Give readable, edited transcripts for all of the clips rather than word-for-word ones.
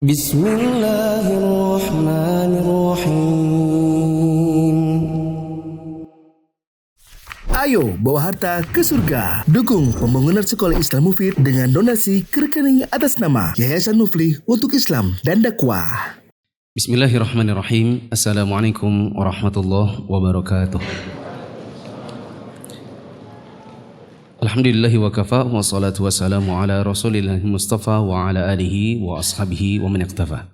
Bismillahirrahmanirrahim. Ayo bawa harta ke surga. Dukung pembangunan sekolah Islam Mufid dengan donasi ke rekening atas nama Yayasan Muflih untuk Islam dan Dakwah. Bismillahirrahmanirrahim. Assalamualaikum warahmatullahi wabarakatuh. Alhamdulillahi wa kafa wa salatu wassalamu ala rasulillahi mustafa wa ala alihi wa ashabihi wa man iqtafa.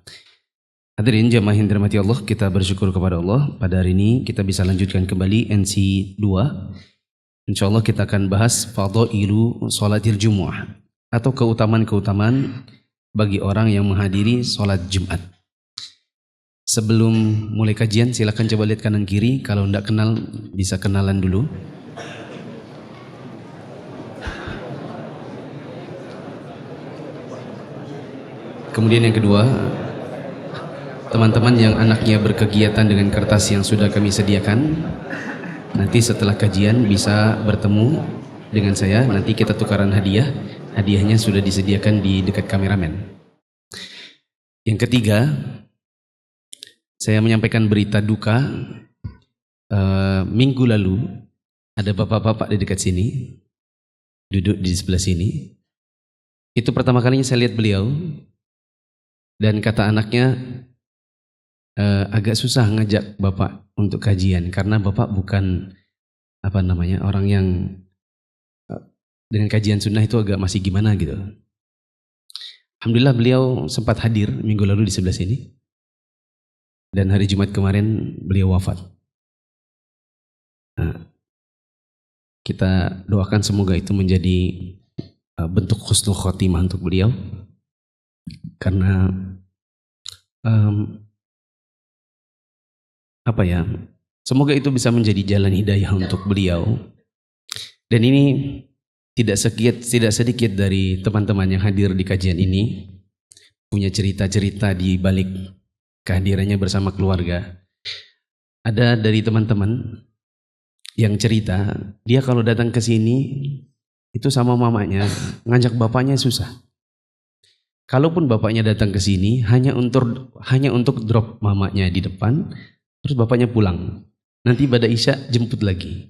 Hadirin jamaah yang dirahmati Allah, kita bersyukur kepada Allah. Pada hari ini kita bisa lanjutkan kembali NC2. InsyaAllah kita akan bahas fadailu sholatil jumu'ah, atau keutamaan-keutamaan bagi orang yang menghadiri sholat Jumat. Sebelum mulai kajian silakan coba lihat kanan kiri. Kalau tidak kenal bisa kenalan dulu. Kemudian yang kedua, teman-teman yang anaknya berkegiatan dengan kertas yang sudah kami sediakan, nanti setelah kajian bisa bertemu dengan saya. Nanti kita tukaran hadiah. Hadiahnya sudah disediakan di dekat kameramen. Yang ketiga, saya menyampaikan berita duka. Minggu lalu ada bapak-bapak di dekat sini, duduk di sebelah sini. Itu pertama kalinya saya lihat beliau. Dan kata anaknya, agak susah ngajak bapak untuk kajian karena bapak bukan orang yang dengan kajian sunnah itu agak masih gimana gitu. Alhamdulillah beliau sempat hadir minggu lalu di sebelah sini, dan hari Jumat kemarin beliau wafat. Nah, kita doakan semoga itu menjadi bentuk husnul khotimah untuk beliau, karena semoga itu bisa menjadi jalan hidayah untuk beliau. Dan ini tidak sedikit dari teman-teman yang hadir di kajian ini punya cerita-cerita di balik kehadirannya bersama keluarga. Ada dari teman-teman yang cerita, dia kalau datang ke sini itu sama mamanya, ngajak bapaknya susah. Kalaupun bapaknya datang ke sini hanya untuk drop mamanya di depan, terus bapaknya pulang. Nanti pada Isya jemput lagi.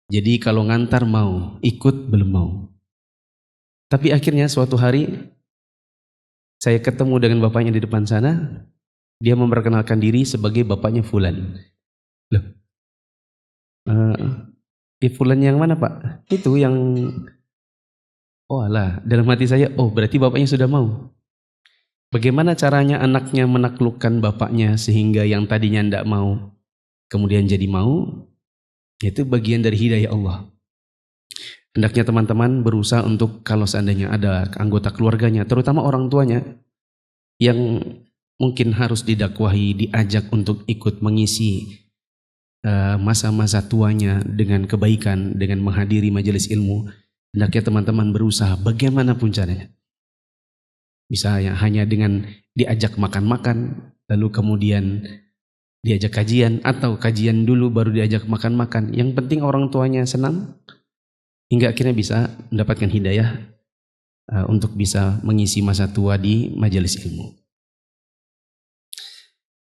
Jadi kalau ngantar mau, ikut belum mau. Tapi akhirnya suatu hari saya ketemu dengan bapaknya di depan sana. Dia memperkenalkan diri sebagai bapaknya Fulan. Loh, Fulan yang mana Pak? Itu yang... Oh alah, dalam hati saya, oh berarti bapaknya sudah mau. Bagaimana caranya anaknya menaklukkan bapaknya sehingga yang tadinya tidak mau kemudian jadi mau? Itu bagian dari hidayah Allah. Hendaknya teman-teman berusaha untuk, kalau seandainya ada anggota keluarganya, terutama orang tuanya yang mungkin harus didakwahi, diajak untuk ikut mengisi masa-masa tuanya dengan kebaikan, dengan menghadiri majelis ilmu. Hendaknya teman-teman berusaha bagaimanapun caranya. Bisa hanya dengan diajak makan-makan, lalu kemudian diajak kajian, atau kajian dulu baru diajak makan-makan. Yang penting orang tuanya senang, hingga akhirnya bisa mendapatkan hidayah untuk bisa mengisi masa tua di majelis ilmu.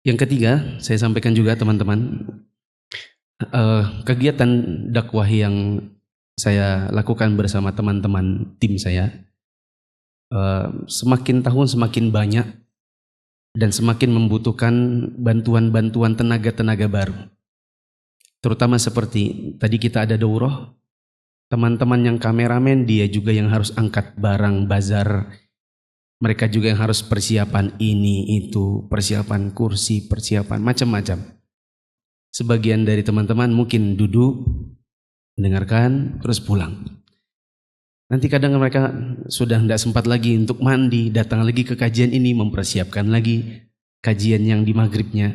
Yang ketiga, saya sampaikan juga teman-teman, kegiatan dakwah yang saya lakukan bersama teman-teman tim saya, semakin tahun semakin banyak dan semakin membutuhkan bantuan-bantuan tenaga-tenaga baru. Terutama seperti tadi kita ada daurah, teman-teman yang kameramen dia juga yang harus angkat barang bazar. Mereka juga yang harus persiapan ini itu, persiapan kursi, persiapan macam-macam. Sebagian dari teman-teman mungkin duduk mendengarkan terus pulang. Nanti kadang mereka sudah tidak sempat lagi untuk mandi, datang lagi ke kajian ini, mempersiapkan lagi kajian yang di maghribnya.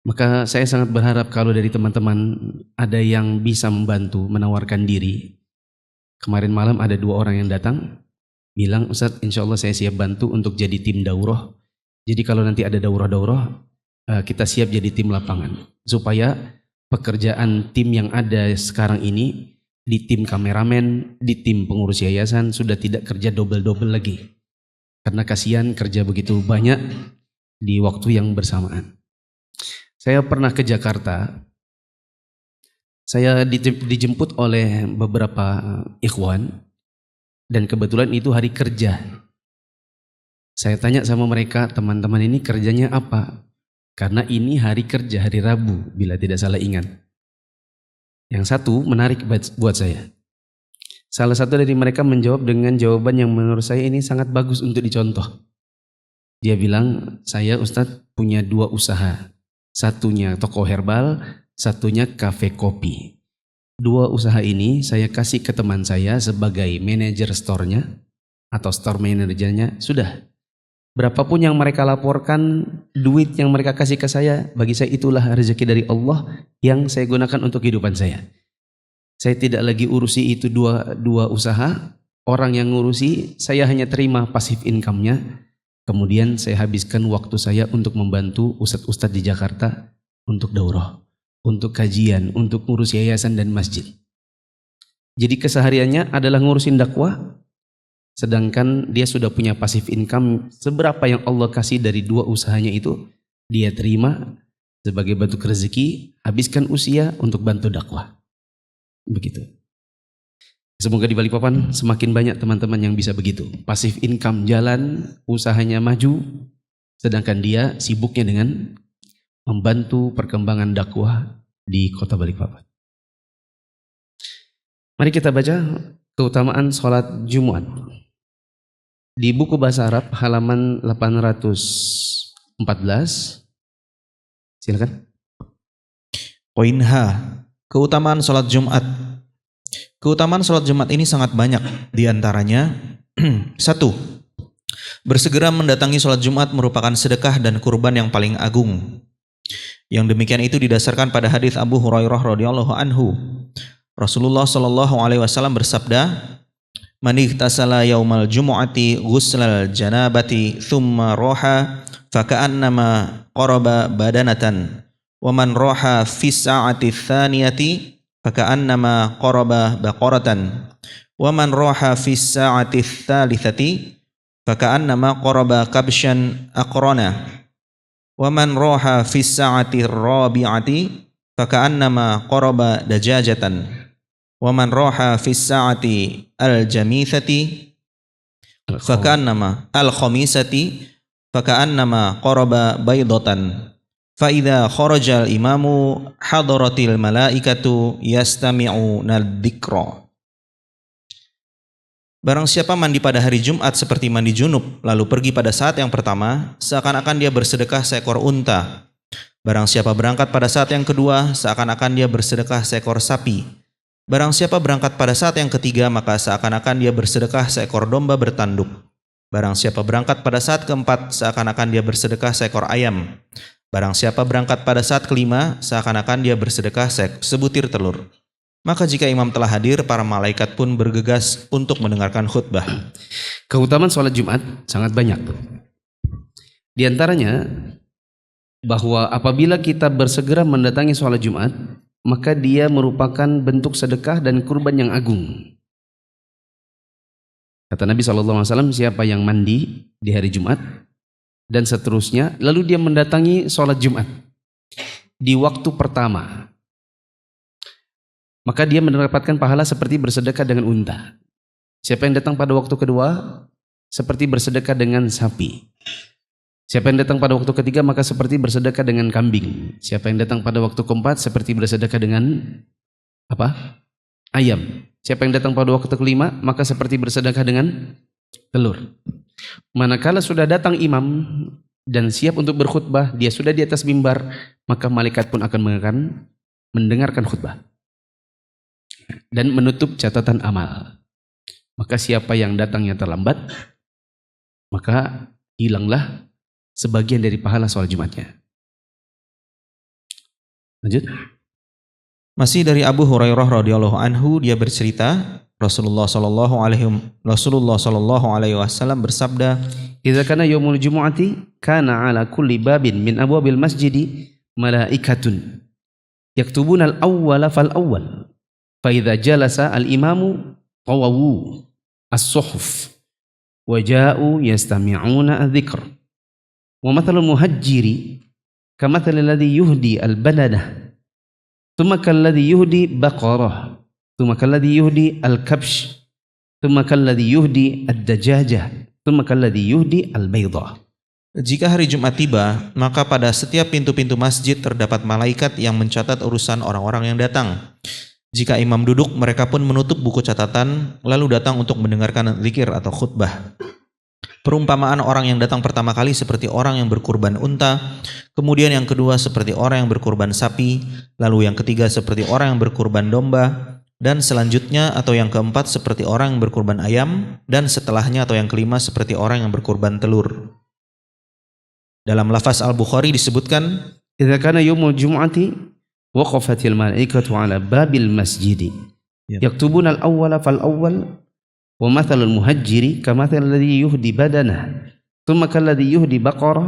Maka saya sangat berharap kalau dari teman-teman ada yang bisa membantu, menawarkan diri. Kemarin malam ada 2 orang yang datang, bilang, Ustadz insya Allah saya siap bantu untuk jadi tim daurah. Jadi kalau nanti ada daurah-daurah, kita siap jadi tim lapangan. Supaya pekerjaan tim yang ada sekarang ini, di tim kameramen, di tim pengurus yayasan, sudah tidak kerja double-double lagi. karena kasihan kerja begitu banyak di waktu yang bersamaan. Saya pernah ke Jakarta, saya dijemput oleh beberapa ikhwan dan kebetulan itu hari kerja. Saya tanya sama mereka, teman-teman ini kerjanya apa? Karena ini hari kerja, hari Rabu bila tidak salah ingat. Yang satu menarik buat saya. Salah satu dari mereka menjawab dengan jawaban yang menurut saya ini sangat bagus untuk dicontoh. Dia bilang, saya Ustadz punya 2 usaha. Satunya toko herbal, satunya kafe kopi. 2 usaha ini saya kasih ke teman saya sebagai manajer store-nya atau store manajernya. Sudah, berapapun yang mereka laporkan, duit yang mereka kasih ke saya, bagi saya itulah rezeki dari Allah yang saya gunakan untuk kehidupan saya. Saya tidak lagi urusi itu dua usaha, orang yang ngurusi, saya hanya terima pasif income-nya. Kemudian saya habiskan waktu saya untuk membantu ustadz-ustadz di Jakarta untuk daurah, untuk kajian, untuk ngurus yayasan dan masjid. Jadi kesehariannya adalah ngurusin dakwah, sedangkan dia sudah punya pasif income. Seberapa yang Allah kasih dari 2 usahanya itu, dia terima sebagai bentuk rezeki, habiskan usia untuk bantu dakwah. Begitu. Semoga di Balikpapan semakin banyak teman-teman yang bisa begitu. Pasif income jalan, usahanya maju, sedangkan dia sibuknya dengan membantu perkembangan dakwah di kota Balikpapan. Mari kita baca keutamaan sholat Jumat. Di buku bahasa Arab halaman 814. Silakan. Poin H. Keutamaan sholat Jumat. Keutamaan sholat Jumat ini sangat banyak. Di antaranya 1. Bersegera mendatangi sholat Jumat merupakan sedekah dan kurban yang paling agung. Yang demikian itu didasarkan pada hadis Abu Hurairah radhiyallahu anhu. Rasulullah sallallahu alaihi wasallam bersabda, "Man ihtasala yaumal jumu'ati ghuslal janabati thumma roha faka'annama qaraba badanatan wa man roha fis sa'ati tsaniyati faka'annama qaraba baqaratan wa man roha fis sa'ati tsalitsati faka'annama qaraba kabsyan aqrana wa man roha fis sa'ati rabi'ati faka'annama qaraba dajajatan wa man roha fis sa'ati al-jamithati faka'annama al-khamisati faka'annama qaraba baydatan fa idza kharaja al-imamu hadaratil malaikatu yastami'una dzikra. Barang siapa mandi pada hari Jumat seperti mandi junub lalu pergi pada saat yang pertama, seakan-akan dia bersedekah seekor unta. Barang siapa berangkat pada saat yang kedua, seakan-akan dia bersedekah seekor sapi. Barang siapa berangkat pada saat yang ketiga, maka seakan-akan dia bersedekah seekor domba bertanduk. Barang siapa berangkat pada saat keempat, seakan-akan dia bersedekah seekor ayam. Barang siapa berangkat pada saat kelima, seakan-akan dia bersedekah sebutir telur. Maka jika imam telah hadir, para malaikat pun bergegas untuk mendengarkan khutbah. Keutamaan sholat Jumat sangat banyak. Di antaranya bahwa apabila kita bersegera mendatangi sholat Jumat, maka dia merupakan bentuk sedekah dan kurban yang agung. Kata Nabi SAW, siapa yang mandi di hari Jumat dan seterusnya, lalu dia mendatangi sholat Jumat di waktu pertama, maka dia mendapatkan pahala seperti bersedekah dengan unta. Siapa yang datang pada waktu kedua, seperti bersedekah dengan sapi. Siapa yang datang pada waktu ketiga, maka seperti bersedekah dengan kambing. Siapa yang datang pada waktu keempat, seperti bersedekah dengan apa? Ayam. Siapa yang datang pada waktu kelima, maka seperti bersedekah dengan telur. Manakala sudah datang imam dan siap untuk berkhutbah, dia sudah di atas mimbar, maka malaikat pun akan mendengarkan khutbah dan menutup catatan amal. Maka siapa yang datangnya terlambat, maka hilanglah sebagian dari pahala sholat Jumatnya. Lanjut. Masih dari Abu Hurairah radhiyallahu anhu, dia bercerita, Rasulullah sallallahu alaihi wasallam bersabda, "Idza kana yaumul jumu'ati kana 'ala kulli babin min abwabil masjidi malaikatun yaktubuna al-awwala fal awwal fa idza jalasa al-imamu qawawu as-suhuf وجاءوا يستمعون الذكر ومثل المهجر كمثل الذي يهدي البلدة ثم كالذي يهدي بقرة ثم كالذي يهدي الكبش ثم كالذي يهدي الدجاجة ثم كالذي يهدي البيضة. Jika hari Jumat tiba, maka pada setiap pintu-pintu masjid terdapat malaikat yang mencatat urusan orang-orang yang datang. Jika imam duduk, mereka pun menutup buku catatan, lalu datang untuk mendengarkan zikir atau khutbah. Perumpamaan orang yang datang pertama kali seperti orang yang berkurban unta, kemudian yang kedua seperti orang yang berkurban sapi, lalu yang ketiga seperti orang yang berkurban domba, dan selanjutnya atau yang keempat seperti orang yang berkurban ayam, dan setelahnya atau yang kelima seperti orang yang berkurban telur. Dalam lafaz Al-Bukhari disebutkan, إذا كان يوم الجمعة وقفت الملائكة على باب المسجد يكتبون الأول فالأول ومثل المهجر كمثل الذي يهدي بدنه ثم كالذي يهدي بقرة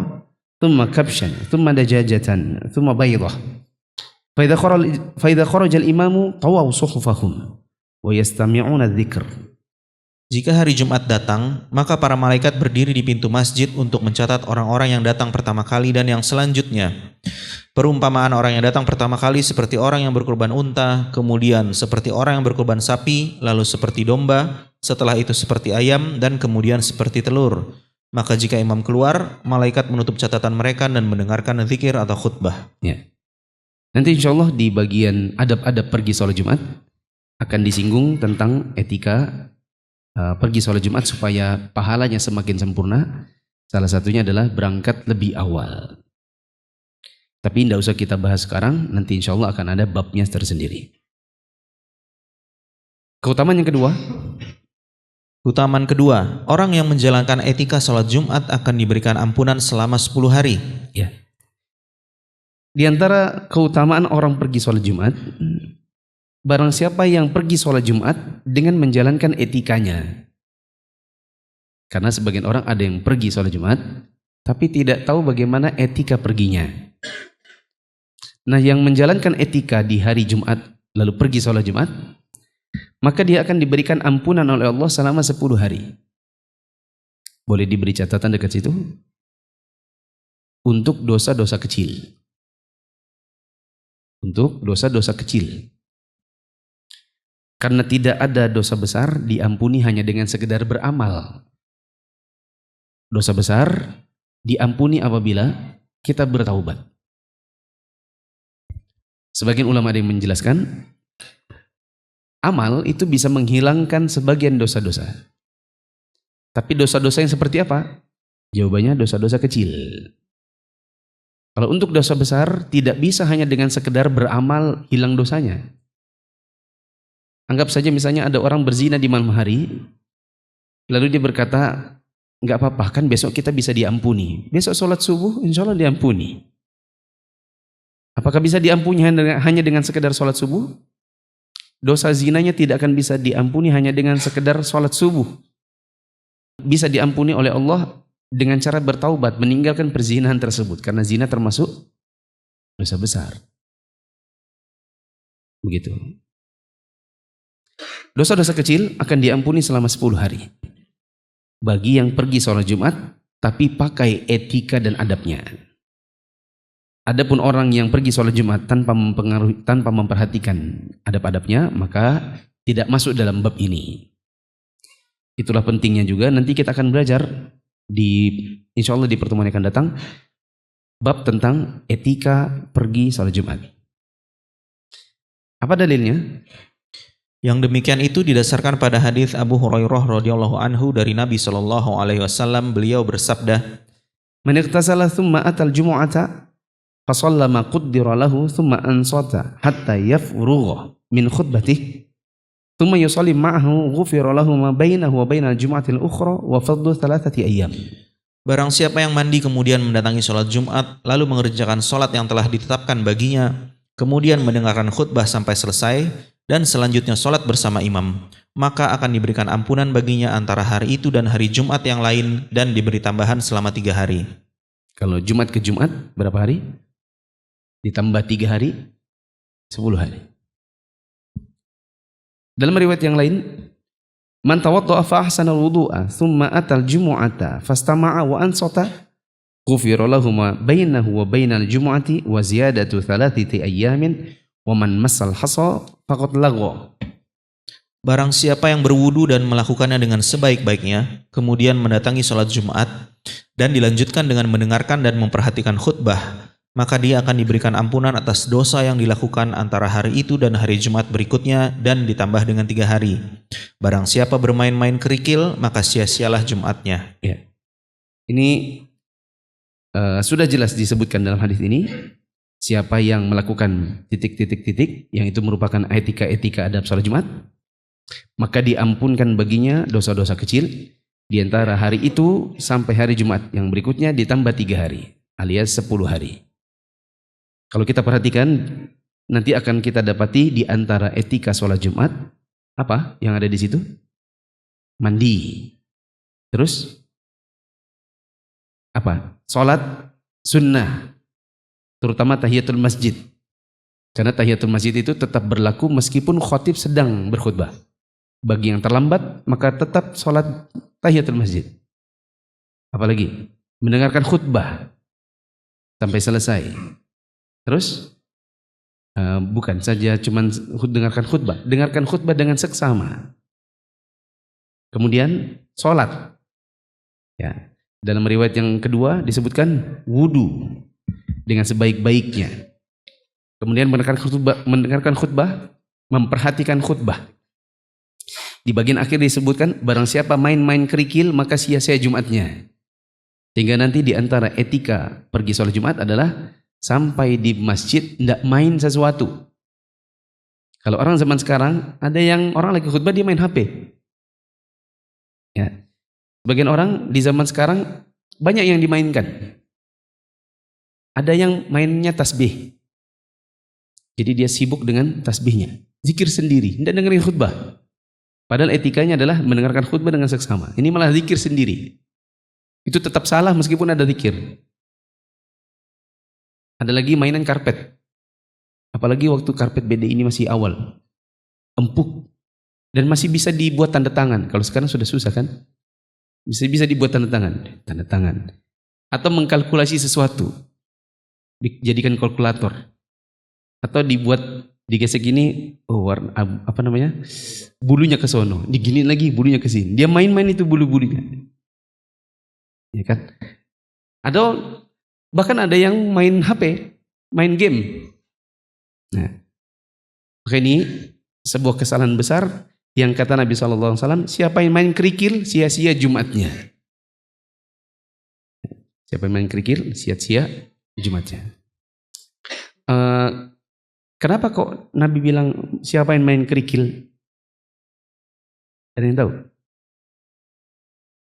ثم كبشا ثم دجاجة ثم بيضة فإذا خرج الإمام طووا صحفهم ويستمعون الذكر. jika hari Jumat datang, maka para malaikat berdiri di pintu masjid untuk mencatat orang-orang yang datang pertama kali dan yang selanjutnya. Perumpamaan orang yang datang pertama kali seperti orang yang berkurban unta, kemudian seperti orang yang berkurban sapi, lalu seperti domba, setelah itu seperti ayam, dan kemudian seperti telur. Maka jika imam keluar, malaikat menutup catatan mereka dan mendengarkan zikir atau khutbah. Ya. Nanti insya Allah di bagian adab-adab pergi sholat Jumat akan disinggung tentang etika pergi sholat Jumat supaya pahalanya semakin sempurna. Salah satunya adalah berangkat lebih awal. Tapi tidak usah kita bahas sekarang, nanti insya Allah akan ada babnya tersendiri. Keutamaan yang kedua. Keutamaan kedua, orang yang menjalankan etika sholat Jumat akan diberikan ampunan selama 10 hari. Ya. Di antara keutamaan orang pergi sholat Jumat, barang siapa yang pergi sholat Jumat dengan menjalankan etikanya. Karena sebagian orang ada yang pergi sholat Jumat, tapi tidak tahu bagaimana etika perginya. Nah, yang menjalankan etika di hari Jumat, lalu pergi sholat Jumat, maka dia akan diberikan ampunan oleh Allah selama 10 hari. Boleh diberi catatan dekat situ? Untuk dosa-dosa kecil. Untuk dosa-dosa kecil. Karena tidak ada dosa besar diampuni hanya dengan sekedar beramal. Dosa besar diampuni apabila kita bertaubat. Sebagian ulama ada yang menjelaskan, amal itu bisa menghilangkan sebagian dosa-dosa. Tapi dosa-dosa yang seperti apa? Jawabannya dosa-dosa kecil. Kalau untuk dosa besar tidak bisa hanya dengan sekedar beramal hilang dosanya. Anggap saja misalnya ada orang berzina di malam hari, lalu dia berkata, nggak apa-apa kan besok kita bisa diampuni. Besok sholat subuh insya Allah diampuni. Apakah bisa diampuni hanya dengan sekedar sholat subuh? Dosa zinanya tidak akan bisa diampuni hanya dengan sekedar sholat subuh. Bisa diampuni oleh Allah dengan cara bertaubat, meninggalkan perzinahan tersebut. Karena zina termasuk dosa besar. Begitu. Dosa-dosa kecil akan diampuni selama 10 hari. Bagi yang pergi sholat Jumat, tapi pakai etika dan adabnya. Adapun orang yang pergi sholat Jumat tanpa memperhatikan adab-adabnya, maka tidak masuk dalam bab ini. Itulah pentingnya juga. Nanti kita akan belajar insya Allah di pertemuan yang akan datang, bab tentang etika pergi sholat Jumat. Apa dalilnya? Yang demikian itu didasarkan pada hadis Abu Hurairah radhiyallahu anhu dari Nabi sallallahu alaihi wasallam. Beliau bersabda, "Man ightasala thumma atal jumu'ata fa shalla ma qaddara lahu thumma ansata hatta yafrugha min khutbatihi thumma yusalli ma'ahu ghufira lahu ma bainahu wa bainal jumu'atil ukhra wa fadlu 3 ayyam." Barang siapa yang mandi kemudian mendatangi sholat Jumat lalu mengerjakan sholat yang telah ditetapkan baginya, kemudian mendengarkan khutbah sampai selesai dan selanjutnya sholat bersama imam, maka akan diberikan ampunan baginya antara hari itu dan hari Jumat yang lain dan diberi tambahan selama 3 hari. Kalau Jumat ke Jumat berapa hari? Ditambah 3 hari, 10 hari. Dalam riwayat yang lain, Man tawadda'a fa ahsana al-wudu'a thumma atal jumu'ata fastama'a wa ansata ghufira lahu ma bainahu wa bainal jumu'ati wa ziyadatu thalathati ayyamin wa man massal hasa faqad lagha. Barang siapa yang berwudu dan melakukannya dengan sebaik-baiknya, kemudian mendatangi sholat Jumat dan dilanjutkan dengan mendengarkan dan memperhatikan khutbah, maka dia akan diberikan ampunan atas dosa yang dilakukan antara hari itu dan hari Jumat berikutnya dan ditambah dengan 3 hari. Barang siapa bermain-main kerikil, maka sia-sialah Jumatnya. Ya. Ini sudah jelas disebutkan dalam hadis ini, siapa yang melakukan titik-titik-titik, yang itu merupakan etika-etika adab salat Jumat, maka diampunkan baginya dosa-dosa kecil di antara hari itu sampai hari Jumat yang berikutnya ditambah 3 hari alias 10 hari. Kalau kita perhatikan, nanti akan kita dapati di antara etika sholat Jumat, apa yang ada di situ? Mandi. Terus apa? Sholat sunnah, terutama tahiyatul masjid. Karena tahiyatul masjid itu tetap berlaku meskipun khatib sedang berkhutbah. Bagi yang terlambat, maka tetap sholat tahiyatul masjid. Apalagi mendengarkan khutbah sampai selesai. Terus bukan saja cuman dengarkan khutbah dengan seksama. Kemudian sholat. Ya, dalam riwayat yang kedua disebutkan wudu dengan sebaik-baiknya. Kemudian mendengarkan khutbah, memperhatikan khutbah. Di bagian akhir disebutkan barang siapa main-main kerikil maka sia-sia Jumatnya. Sehingga nanti di antara etika pergi sholat Jumat adalah sampai di masjid tidak main sesuatu. Kalau orang zaman sekarang, ada yang orang lagi khutbah dia main HP. Ya. Sebagian orang di zaman sekarang banyak yang dimainkan. Ada yang mainnya tasbih. Jadi dia sibuk dengan tasbihnya. Zikir sendiri, tidak dengerin khutbah. Padahal etikanya adalah mendengarkan khutbah dengan seksama. Ini malah zikir sendiri. Itu tetap salah meskipun ada zikir. Ada lagi mainan karpet. Apalagi waktu karpet BD ini masih awal. Empuk. Dan masih bisa dibuat tanda tangan. Kalau sekarang sudah susah kan? Bisa dibuat tanda tangan. Tanda tangan. Atau mengkalkulasi sesuatu. Dijadikan kalkulator. Atau digesek gini, warna apa namanya? Bulunya ke sono. Digini lagi bulunya ke sini. Dia main-main itu bulu-bulunya. Ya kan? Bahkan ada yang main HP, main game. Nah, maka ini sebuah kesalahan besar yang kata Nabi SAW, siapa yang main kerikil, sia-sia Jumatnya. Siapa yang main kerikil, sia-sia Jumatnya. Kenapa kok Nabi bilang siapa yang main kerikil? Ada yang tahu?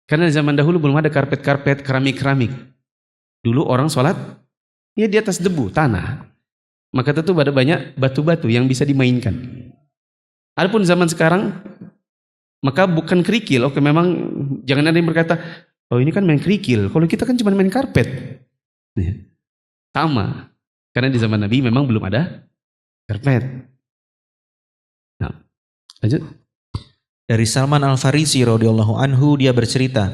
Karena zaman dahulu belum ada karpet-karpet, keramik-keramik. Dulu orang sholat, ya di atas debu, tanah. Maka tentu ada banyak batu-batu yang bisa dimainkan. Adapun zaman sekarang, maka bukan kerikil. Oke, memang jangan ada yang berkata, oh ini kan main kerikil. Kalau kita kan cuma main karpet. Sama. Karena di zaman Nabi memang belum ada karpet. Nah, lanjut. Dari Salman Al-Farisi radhiyallahu anhu, dia bercerita,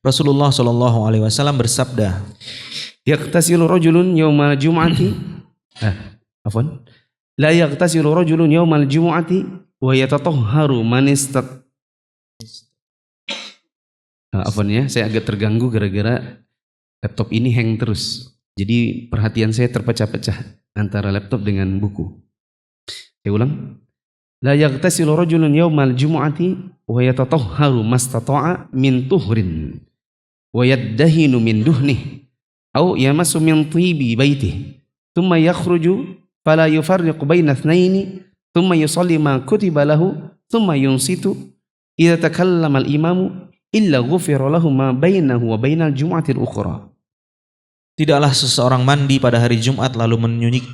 Rasulullah SAW bersabda, Yaqtasilu rajulun yawmal jum'ati La yaqtasilu rajulun yawmal jum'ati wa yatatahharu man saya agak terganggu gara-gara laptop ini hang terus. Jadi perhatian saya terpecah-pecah antara laptop dengan buku. Saya ulang. La yaghtasilu rajulun yawmal jumu'ati wa yatatahharu mastata'a min tuhrin wa yaddahinu min duhnih aw yamassu min tibi baitihi thumma yakhruju fala yufarriqu baina ithnaini thumma yusalli ma kutiba lahu thumma yunsitu idza takallama al-imamu illa ghufira lahu ma bainahu wa bainal jumu'ati al-ukhra. Tidaklah seseorang mandi pada hari Jumat lalu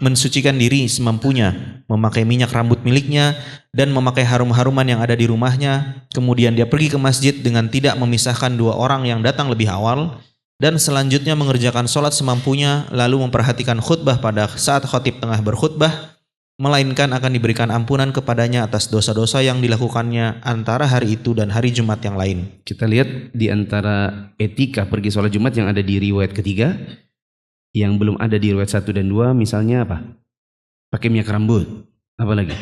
mensucikan diri semampunya, memakai minyak rambut miliknya dan memakai harum-haruman yang ada di rumahnya. Kemudian dia pergi ke masjid dengan tidak memisahkan dua orang yang datang lebih awal, dan selanjutnya mengerjakan sholat semampunya, lalu memperhatikan khutbah pada saat khatib tengah berkhutbah. melainkan akan diberikan ampunan kepadanya atas dosa-dosa yang dilakukannya antara hari itu dan hari Jumat yang lain. Kita lihat di antara etika pergi sholat Jumat yang ada di riwayat ketiga, yang belum ada di riwayat 1 dan 2, misalnya apa? Pakai minyak rambut, apa lagi?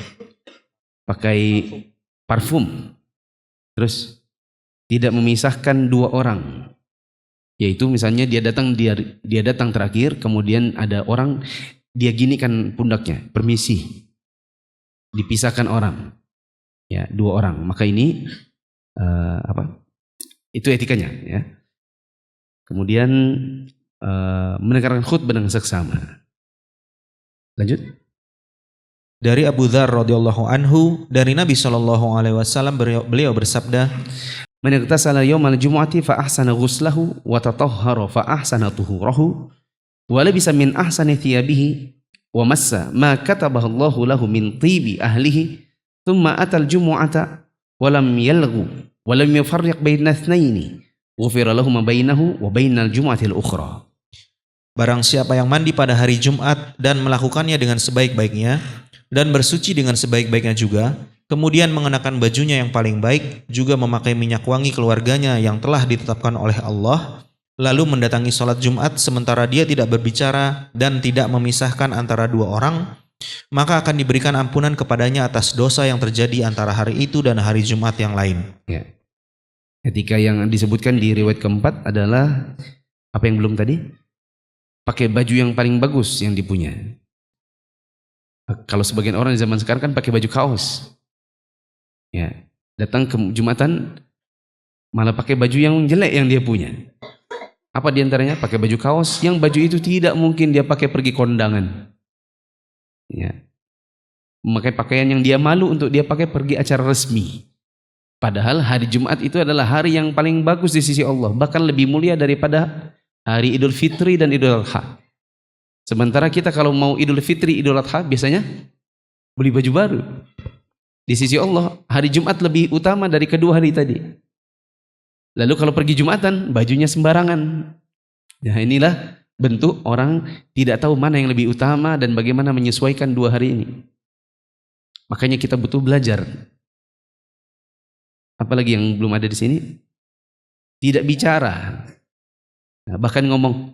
Pakai parfum, terus tidak memisahkan dua orang, yaitu misalnya dia datang terakhir, kemudian ada orang, dia ginikan pundaknya, permisi, dipisahkan orang, ya, dua orang. Maka ini itu etikanya, ya. Kemudian mendengarkan khutbah dengan seksama. Lanjut. Dari Abu Dzar radhiyallahu anhu, dari Nabi sallallahu alaihi wasallam, beliau bersabda, Man igtasala yawmal jumu'ati fa ahsana ghuslahu wa tatahhara fa ahsana tuhurahu wa labisa min ahsani thiyabihi wa massa ma katabahu Allahu lahu min tibi ahlihi thumma atal jumu'ata wa lam yalghu wa lam yufarriq baina itsnaini ghufira lahu ma bainahu wa bainal jumu'ati al-ukhra. barang siapa yang mandi pada hari Jumat dan melakukannya dengan sebaik-baiknya dan bersuci dengan sebaik-baiknya juga, kemudian mengenakan bajunya yang paling baik, juga memakai minyak wangi keluarganya yang telah ditetapkan oleh Allah, lalu mendatangi sholat Jumat sementara dia tidak berbicara dan tidak memisahkan antara dua orang, maka akan diberikan ampunan kepadanya atas dosa yang terjadi antara hari itu dan hari Jumat yang lain. Ya. Ketika yang disebutkan di riwayat keempat adalah apa yang belum tadi? Pakai baju yang paling bagus yang dipunya. Kalau sebagian orang di zaman sekarang kan pakai baju kaos. Ya, datang ke Jumatan malah pakai baju yang jelek yang dia punya. Apa diantaranya? Pakai baju kaos yang baju itu tidak mungkin dia pakai pergi kondangan. Ya. Memakai pakaian yang dia malu untuk dia pakai pergi acara resmi. Padahal hari Jumat itu adalah hari yang paling bagus di sisi Allah, bahkan lebih mulia daripada hari Idul Fitri dan Idul Adha. Sementara kita kalau mau Idul Fitri, Idul Adha biasanya beli baju baru. Di sisi Allah, hari Jumat lebih utama dari kedua hari tadi. Lalu kalau pergi Jumatan, bajunya sembarangan. Nah, inilah bentuk orang tidak tahu mana yang lebih utama dan bagaimana menyesuaikan dua hari ini. Makanya kita butuh belajar. Apalagi yang belum ada di sini, tidak bicara. Nah, bahkan ngomong,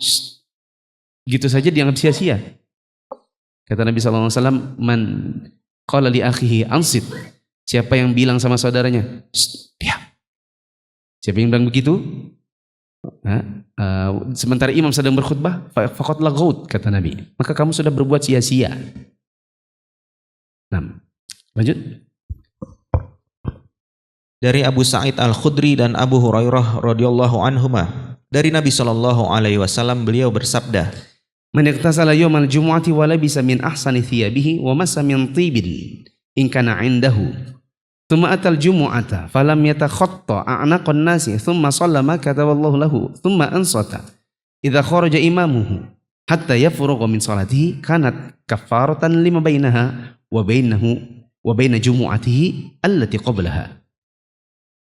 gitu saja dianggap sia-sia. Kata Nabi SAW, man qala li akhihi ansit, siapa yang bilang sama saudaranya, diam. Siapa yang bilang begitu? Sementara imam sedang berkhutbah, faqad laghut, kata Nabi, maka kamu sudah berbuat sia-sia. Nah, lanjut. Dari Abu Sa'id Al-Khudri dan Abu Hurairah radhiyallahu anhuma, dari Nabi sallallahu alaihi wasallam, beliau bersabda, Man ightasala yawmal jumu'ati wa labisa min ahsani thiyabihi wa massa min tibin in kana 'indahu thumma atal jumu'ata falam yatakhatta a'naqan nasi thumma shalla ma kataballahu lahu thumma ansata idza kharaja imamuhu hatta yafrugha min salatihi kanat kaffaratan lima bainaha wa baina jumu'atihi allati qablaha.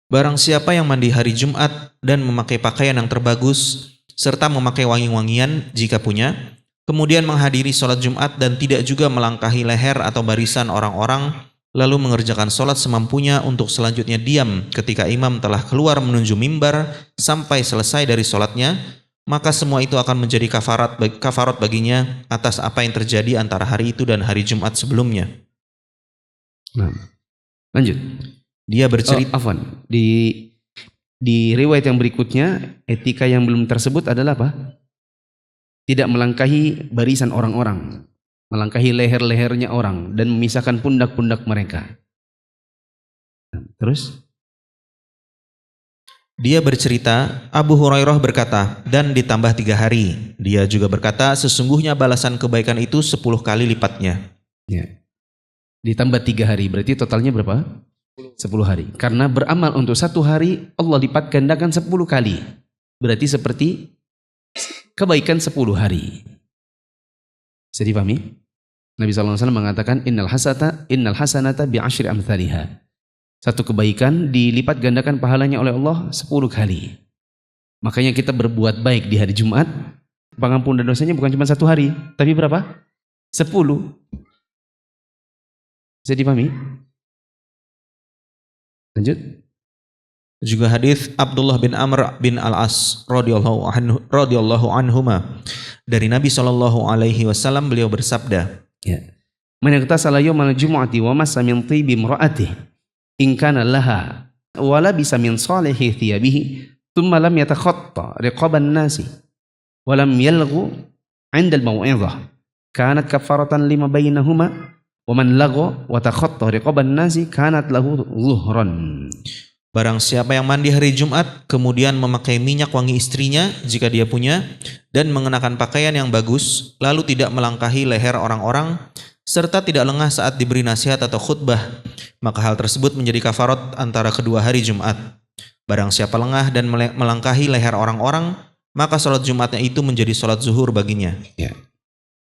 barang siapa yang mandi hari Jumat dan memakai pakaian yang terbagus serta memakai wangi-wangian jika punya, kemudian menghadiri sholat Jumat dan tidak juga melangkahi leher atau barisan orang-orang, lalu mengerjakan sholat semampunya untuk selanjutnya diam ketika imam telah keluar menuju mimbar sampai selesai dari sholatnya, maka semua itu akan menjadi kafarat baginya atas apa yang terjadi antara hari itu dan hari Jumat sebelumnya. Nah, lanjut. Dia bercerita, Di riwayat yang berikutnya, etika yang belum tersebut adalah apa? Tidak melangkahi barisan orang-orang, melangkahi leher-lehernya orang dan memisahkan pundak-pundak mereka. Terus? dia bercerita, Abu Hurairah berkata, dan ditambah 3 hari. Dia juga berkata, sesungguhnya balasan kebaikan itu 10 kali lipatnya. Ya. Ditambah 3 hari, berarti totalnya berapa? 10 hari. Karena beramal untuk 1 hari, Allah lipat gandakan 10 kali. Berarti seperti kebaikan 10 hari. Bisa dipahami? Nabi SAW mengatakan, innal hasanata bi asyri amthaliha. Satu kebaikan dilipat gandakan pahalanya oleh Allah 10 kali. Makanya kita berbuat baik di hari Jumat, pengampunan dosanya bukan cuma 1 hari, tapi berapa? 10. Bisa dipahami? Lanjut. Juga hadis Abdullah bin Amr bin Al-As radhiyallahu anhuma dari Nabi Shallallahu alaihi wasallam, beliau bersabda, Ya. Man ightasala yawmal jumu'ati wa massa min tibi imra'atihi in kana laha wa labisa min salihi thiyabihi thumma lam yatakhatta riqaban nasi wa lam yalghu 'inda al-maw'izah kanat kafaratan lima bainahuma wa man lagha wa takhatta riqaban nasi kanat lahu zuhran. barang siapa yang mandi hari Jumat kemudian memakai minyak wangi istrinya jika dia punya dan mengenakan pakaian yang bagus lalu tidak melangkahi leher orang-orang serta tidak lengah saat diberi nasihat atau khutbah, maka hal tersebut menjadi kafarat antara kedua hari Jumat. Barang siapa lengah dan melangkahi leher orang-orang, maka sholat Jumatnya itu menjadi sholat zuhur baginya. Ya.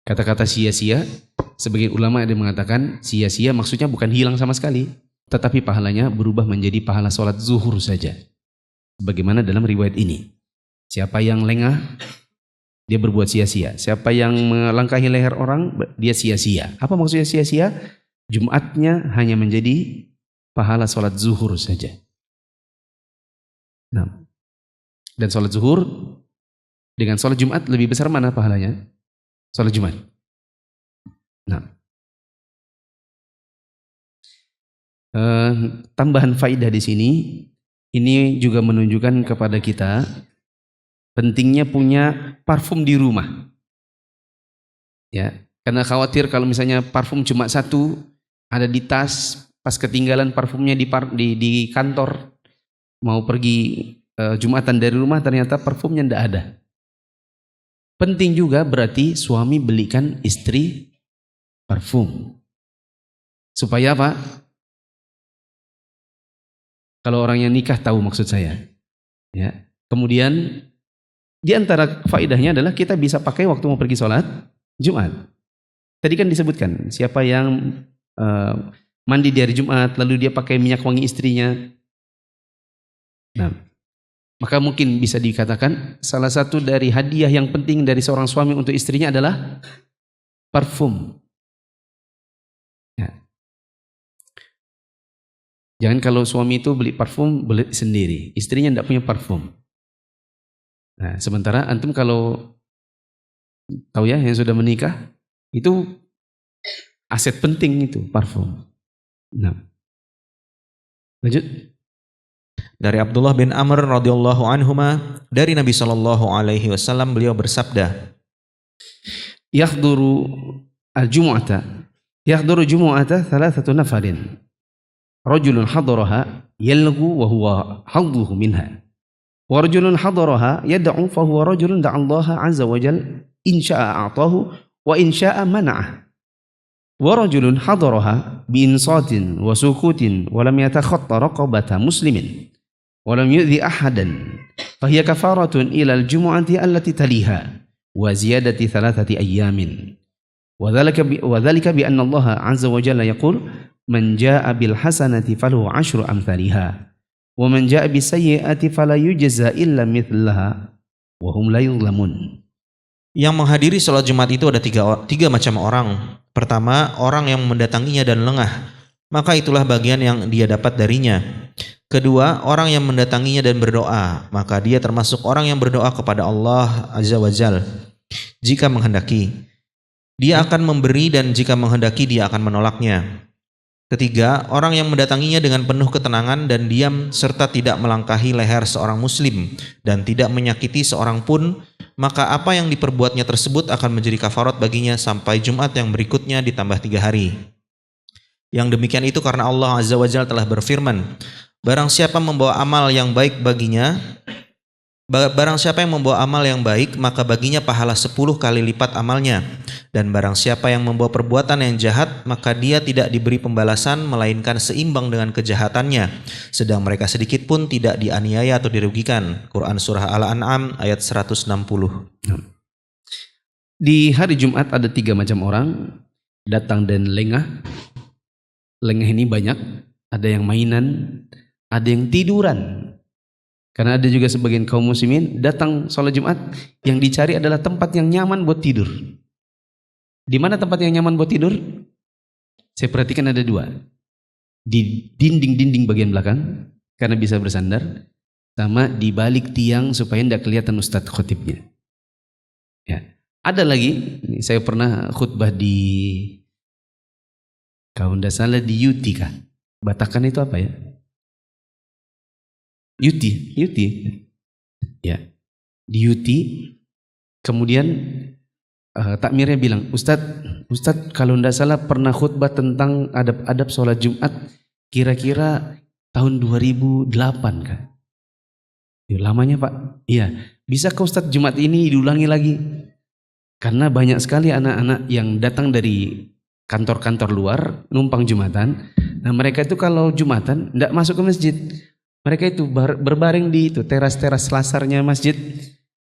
Kata-kata sia-sia, sebagian ulama ada yang mengatakan sia-sia maksudnya bukan hilang sama sekali, tetapi pahalanya berubah menjadi pahala sholat zuhur saja. Bagaimana dalam riwayat ini? Siapa yang lengah, dia berbuat sia-sia. Siapa yang melangkahi leher orang, dia sia-sia. Apa maksudnya sia-sia? Jumatnya hanya menjadi pahala sholat zuhur saja. Nah, dan sholat zuhur dengan sholat Jumat lebih besar mana pahalanya? Sholat Jumat. Nah, tambahan faidah di sini, ini juga menunjukkan kepada kita pentingnya punya parfum di rumah. Ya, karena khawatir kalau misalnya parfum cuma satu ada di tas, pas ketinggalan parfumnya di kantor, mau pergi Jumatan dari rumah ternyata parfumnya tidak ada. Penting juga berarti suami belikan istri parfum. Supaya apa? Kalau orang yang nikah tahu maksud saya. Ya. Kemudian di antara faedahnya adalah kita bisa pakai waktu mau pergi sholat Jumat. Tadi kan disebutkan siapa yang mandi di hari Jumat lalu dia pakai minyak wangi istrinya. Nah, maka mungkin bisa dikatakan salah satu dari hadiah yang penting dari seorang suami untuk istrinya adalah parfum. Ya. Jangan kalau suami itu beli parfum beli sendiri, istrinya tidak punya parfum. Nah, sementara antum kalau tahu ya yang sudah menikah itu aset penting itu parfum. Nah, lanjut. Dari Abdullah bin Amr radhiyallahu anhuma dari Nabi Shallallahu alaihi wasallam, beliau bersabda, Yahduru jumu'ata thalathatu nafarin. Rajulun hadaraha yalghu wa huwa hadduhu minha. Wa rajulun hadaraha yad'u fa huwa rajulun da'a Allah azza wa jalla in syaa'a a'tahu wa in syaa'a mana'ah. Wa rajulun hadaraha bi insatin wa sukutin wa lam yatakhatta raqabata muslimin wa lam yu'dhi ahadan fa hiya kafaratun ila al-jumu'ati allati taliha wa ziyadati thalathati ayyamin. Wa dhalika bi anna Allah azza wa jalla yaqul man jaa'a bil hasanati falahu 'ashru amthaliha wa man jaa'a bis sayyi'ati fala yujza illa mithlaha wa hum la yuzlamun. Yang menghadiri sholat Jumat itu ada tiga macam orang. Pertama, orang yang mendatanginya dan lengah, maka itulah bagian yang dia dapat darinya. Kedua, orang yang mendatanginya dan berdoa, maka dia termasuk orang yang berdoa kepada Allah azza wa jalla. Jika menghendaki, dia akan memberi, dan jika menghendaki dia akan menolaknya. Ketiga, orang yang mendatanginya dengan penuh ketenangan dan diam serta tidak melangkahi leher seorang muslim dan tidak menyakiti seorang pun, maka apa yang diperbuatnya tersebut akan menjadi kafarat baginya sampai Jumat yang berikutnya ditambah 3 hari. Yang demikian itu karena Allah azza wa jalla telah berfirman, barang siapa membawa amal yang baik maka baginya pahala 10 kali lipat amalnya, dan barang siapa yang membawa perbuatan yang jahat maka dia tidak diberi pembalasan melainkan seimbang dengan kejahatannya, sedang mereka sedikit pun tidak dianiaya atau dirugikan. Quran surah Al-An'am ayat 160. Di hari Jumat ada 3 macam orang datang dan lengah. Lengah ini banyak, ada yang mainan, ada yang tiduran. Karena ada juga sebagian kaum muslimin datang sholat Jumat yang dicari adalah tempat yang nyaman buat tidur. Di mana tempat yang nyaman buat tidur? Saya perhatikan ada dua. Di dinding-dinding bagian belakang, karena bisa bersandar, sama di balik tiang supaya tidak kelihatan Ustadz khotibnya. Ya. Ada lagi, saya pernah khutbah di, kalau tidak salah di Yuti kah? Batakan itu apa ya? Yuti. Ya. Di Yuti, kemudian takmirnya bilang, Ustadz kalau tidak salah pernah khutbah tentang adab-adab sholat Jumat kira-kira tahun 2008 kan? Ya, lamanya Pak. Iya. Bisa ke Ustadz Jumat ini diulangi lagi? Karena banyak sekali anak-anak yang datang dari kantor-kantor luar numpang Jumatan. Nah mereka itu kalau Jumatan tidak masuk ke masjid. Mereka itu berbaring di itu teras-teras selasarnya masjid.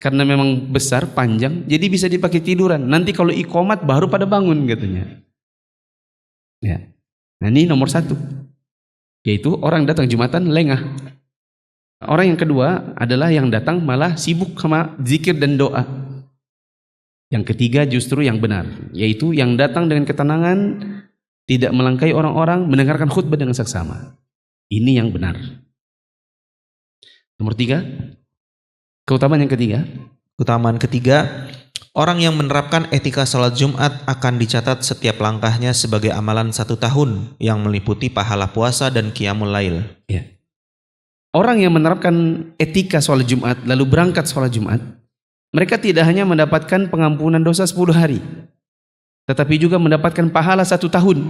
Karena memang besar, panjang, jadi bisa dipakai tiduran. Nanti kalau iqomat baru pada bangun katanya. Ya. Nah ini nomor satu. Yaitu orang datang Jumatan lengah. Orang yang kedua adalah yang datang malah sibuk sama zikir dan doa. Yang ketiga justru yang benar, yaitu yang datang dengan ketenangan, tidak melangkai orang-orang, mendengarkan khutbah dengan saksama. Ini yang benar. Nomor tiga, keutamaan yang ketiga. Keutamaan ketiga, orang yang menerapkan etika salat Jumat akan dicatat setiap langkahnya sebagai amalan 1 tahun yang meliputi pahala puasa dan qiyamul lail. Ya. Orang yang menerapkan etika sholat Jumat lalu berangkat sholat Jumat, mereka tidak hanya mendapatkan pengampunan dosa 10 hari, tetapi juga mendapatkan pahala 1 tahun.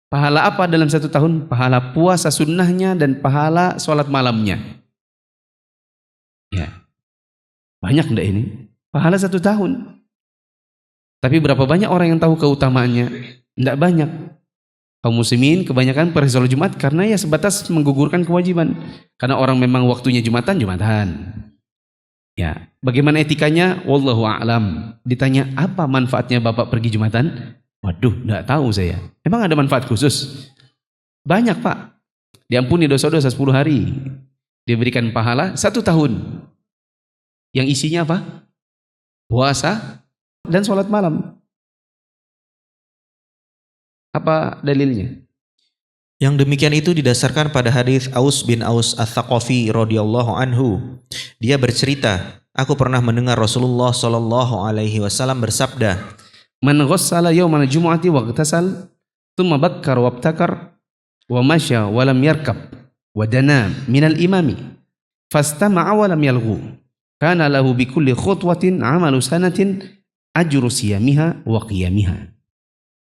Pahala apa dalam 1 tahun? Pahala puasa sunnahnya dan pahala sholat malamnya. Ya, banyak enggak ini? Pahala 1 tahun. Tapi berapa banyak orang yang tahu keutamaannya? Enggak banyak. Kaum muslimin kebanyakan pergi sholat Jumat karena ya sebatas menggugurkan kewajiban. Karena orang memang waktunya Jumatan. Ya, bagaimana etikanya? Wallahu a'lam. Ditanya apa manfaatnya Bapak pergi Jumatan? Waduh, enggak tahu saya. Emang ada manfaat khusus? Banyak Pak. Diampuni dosa-dosa 10 hari. Diberikan pahala 1 tahun. Yang isinya apa? Puasa dan sholat malam. Apa dalilnya? Yang demikian itu didasarkan pada hadis Aus bin Aus Ats-Tsaqafi radhiyallahu anhu. Dia bercerita, aku pernah mendengar Rasulullah sallallahu alaihi wasallam bersabda, Man ghassala yawmal jumu'ati wa ightasal thumma bakkar wa ibtakar wa masya wa lam yarkab wa dana minal imami fastama'a wa lam yalghu kana lahu bi kulli khutwatin 'amalu sanatin ajru siyamiha wa qiyamiha.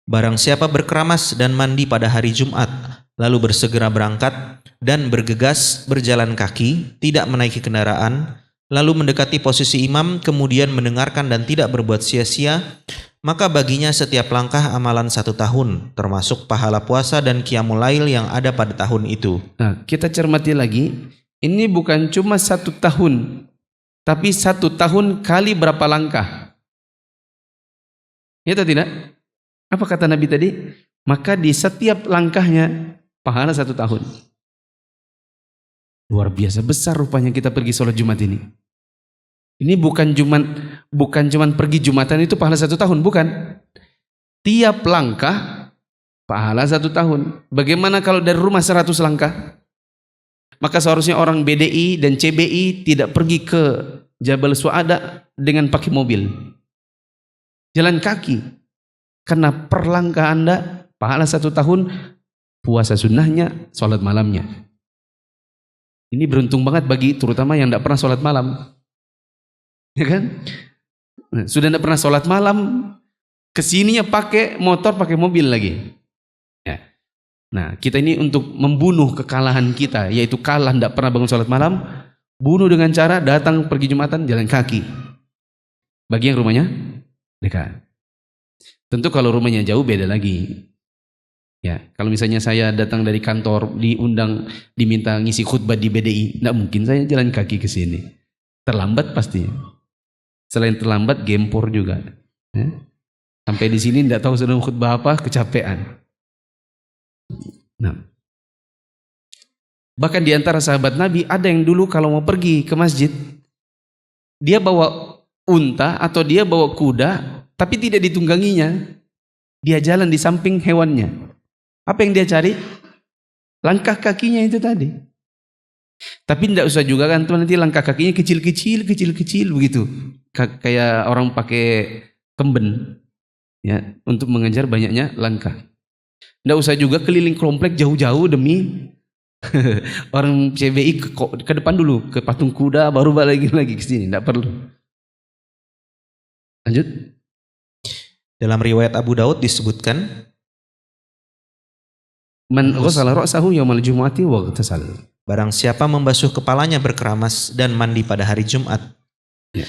barang siapa berkeramas dan mandi pada hari Jumat, lalu bersegera berangkat dan bergegas berjalan kaki, tidak menaiki kendaraan, lalu mendekati posisi imam, kemudian mendengarkan dan tidak berbuat sia-sia, maka baginya setiap langkah amalan 1 tahun, termasuk pahala puasa dan qiyamul lail yang ada pada tahun itu. Nah, kita cermati lagi, ini bukan cuma 1 tahun, tapi 1 tahun kali berapa langkah? Ya atau tidak? Apa kata Nabi tadi? Maka di setiap langkahnya pahala 1 tahun. Luar biasa besar rupanya kita pergi sholat Jumat ini. Ini bukan cuman pergi Jumatan itu pahala 1 tahun, bukan. Tiap langkah pahala 1 tahun. Bagaimana kalau dari rumah 100 langkah? Maka seharusnya orang BDI dan CBI tidak pergi ke Jabal Su'ada dengan pakai mobil. Jalan kaki. Karena per langkah Anda pahala 1 tahun, puasa sunnahnya, sholat malamnya. Ini beruntung banget bagi terutama yang tidak pernah sholat malam. Ya kan? Nah, sudah tidak pernah sholat malam, kesininya pakai motor, pakai mobil lagi. Ya. Nah, kita ini untuk membunuh kekalahan kita, yaitu kalah tidak pernah bangun sholat malam, bunuh dengan cara datang pergi Jumatan jalan kaki. Bagi yang rumahnya dekat. Tentu kalau rumahnya jauh beda lagi. Ya, kalau misalnya saya datang dari kantor diundang diminta ngisi khutbah di BDI, tidak mungkin saya jalan kaki ke sini. Terlambat pasti. Selain terlambat, gempor juga. Ya. Sampai di sini tidak tahu sedang khutbah apa, kecapean. Nah, bahkan di antara sahabat Nabi ada yang dulu kalau mau pergi ke masjid, dia bawa unta atau dia bawa kuda, tapi tidak ditungganginya. Dia jalan di samping hewannya. Apa yang dia cari? Langkah kakinya itu tadi. Tapi tidak usah juga kan teman, nanti langkah kakinya kecil-kecil begitu. Kayak orang pakai kemben ya, untuk mengejar banyaknya langkah. Tidak usah juga keliling komplek jauh-jauh demi orang CBI ke depan dulu, ke patung kuda baru balik lagi ke sini, tidak perlu. Lanjut. Dalam riwayat Abu Daud disebutkan, Man ghassala ra'sahu yaumal jumu'ati waghtasal. barang siapa membasuh kepalanya berkeramas dan mandi pada hari Jumat. Ya.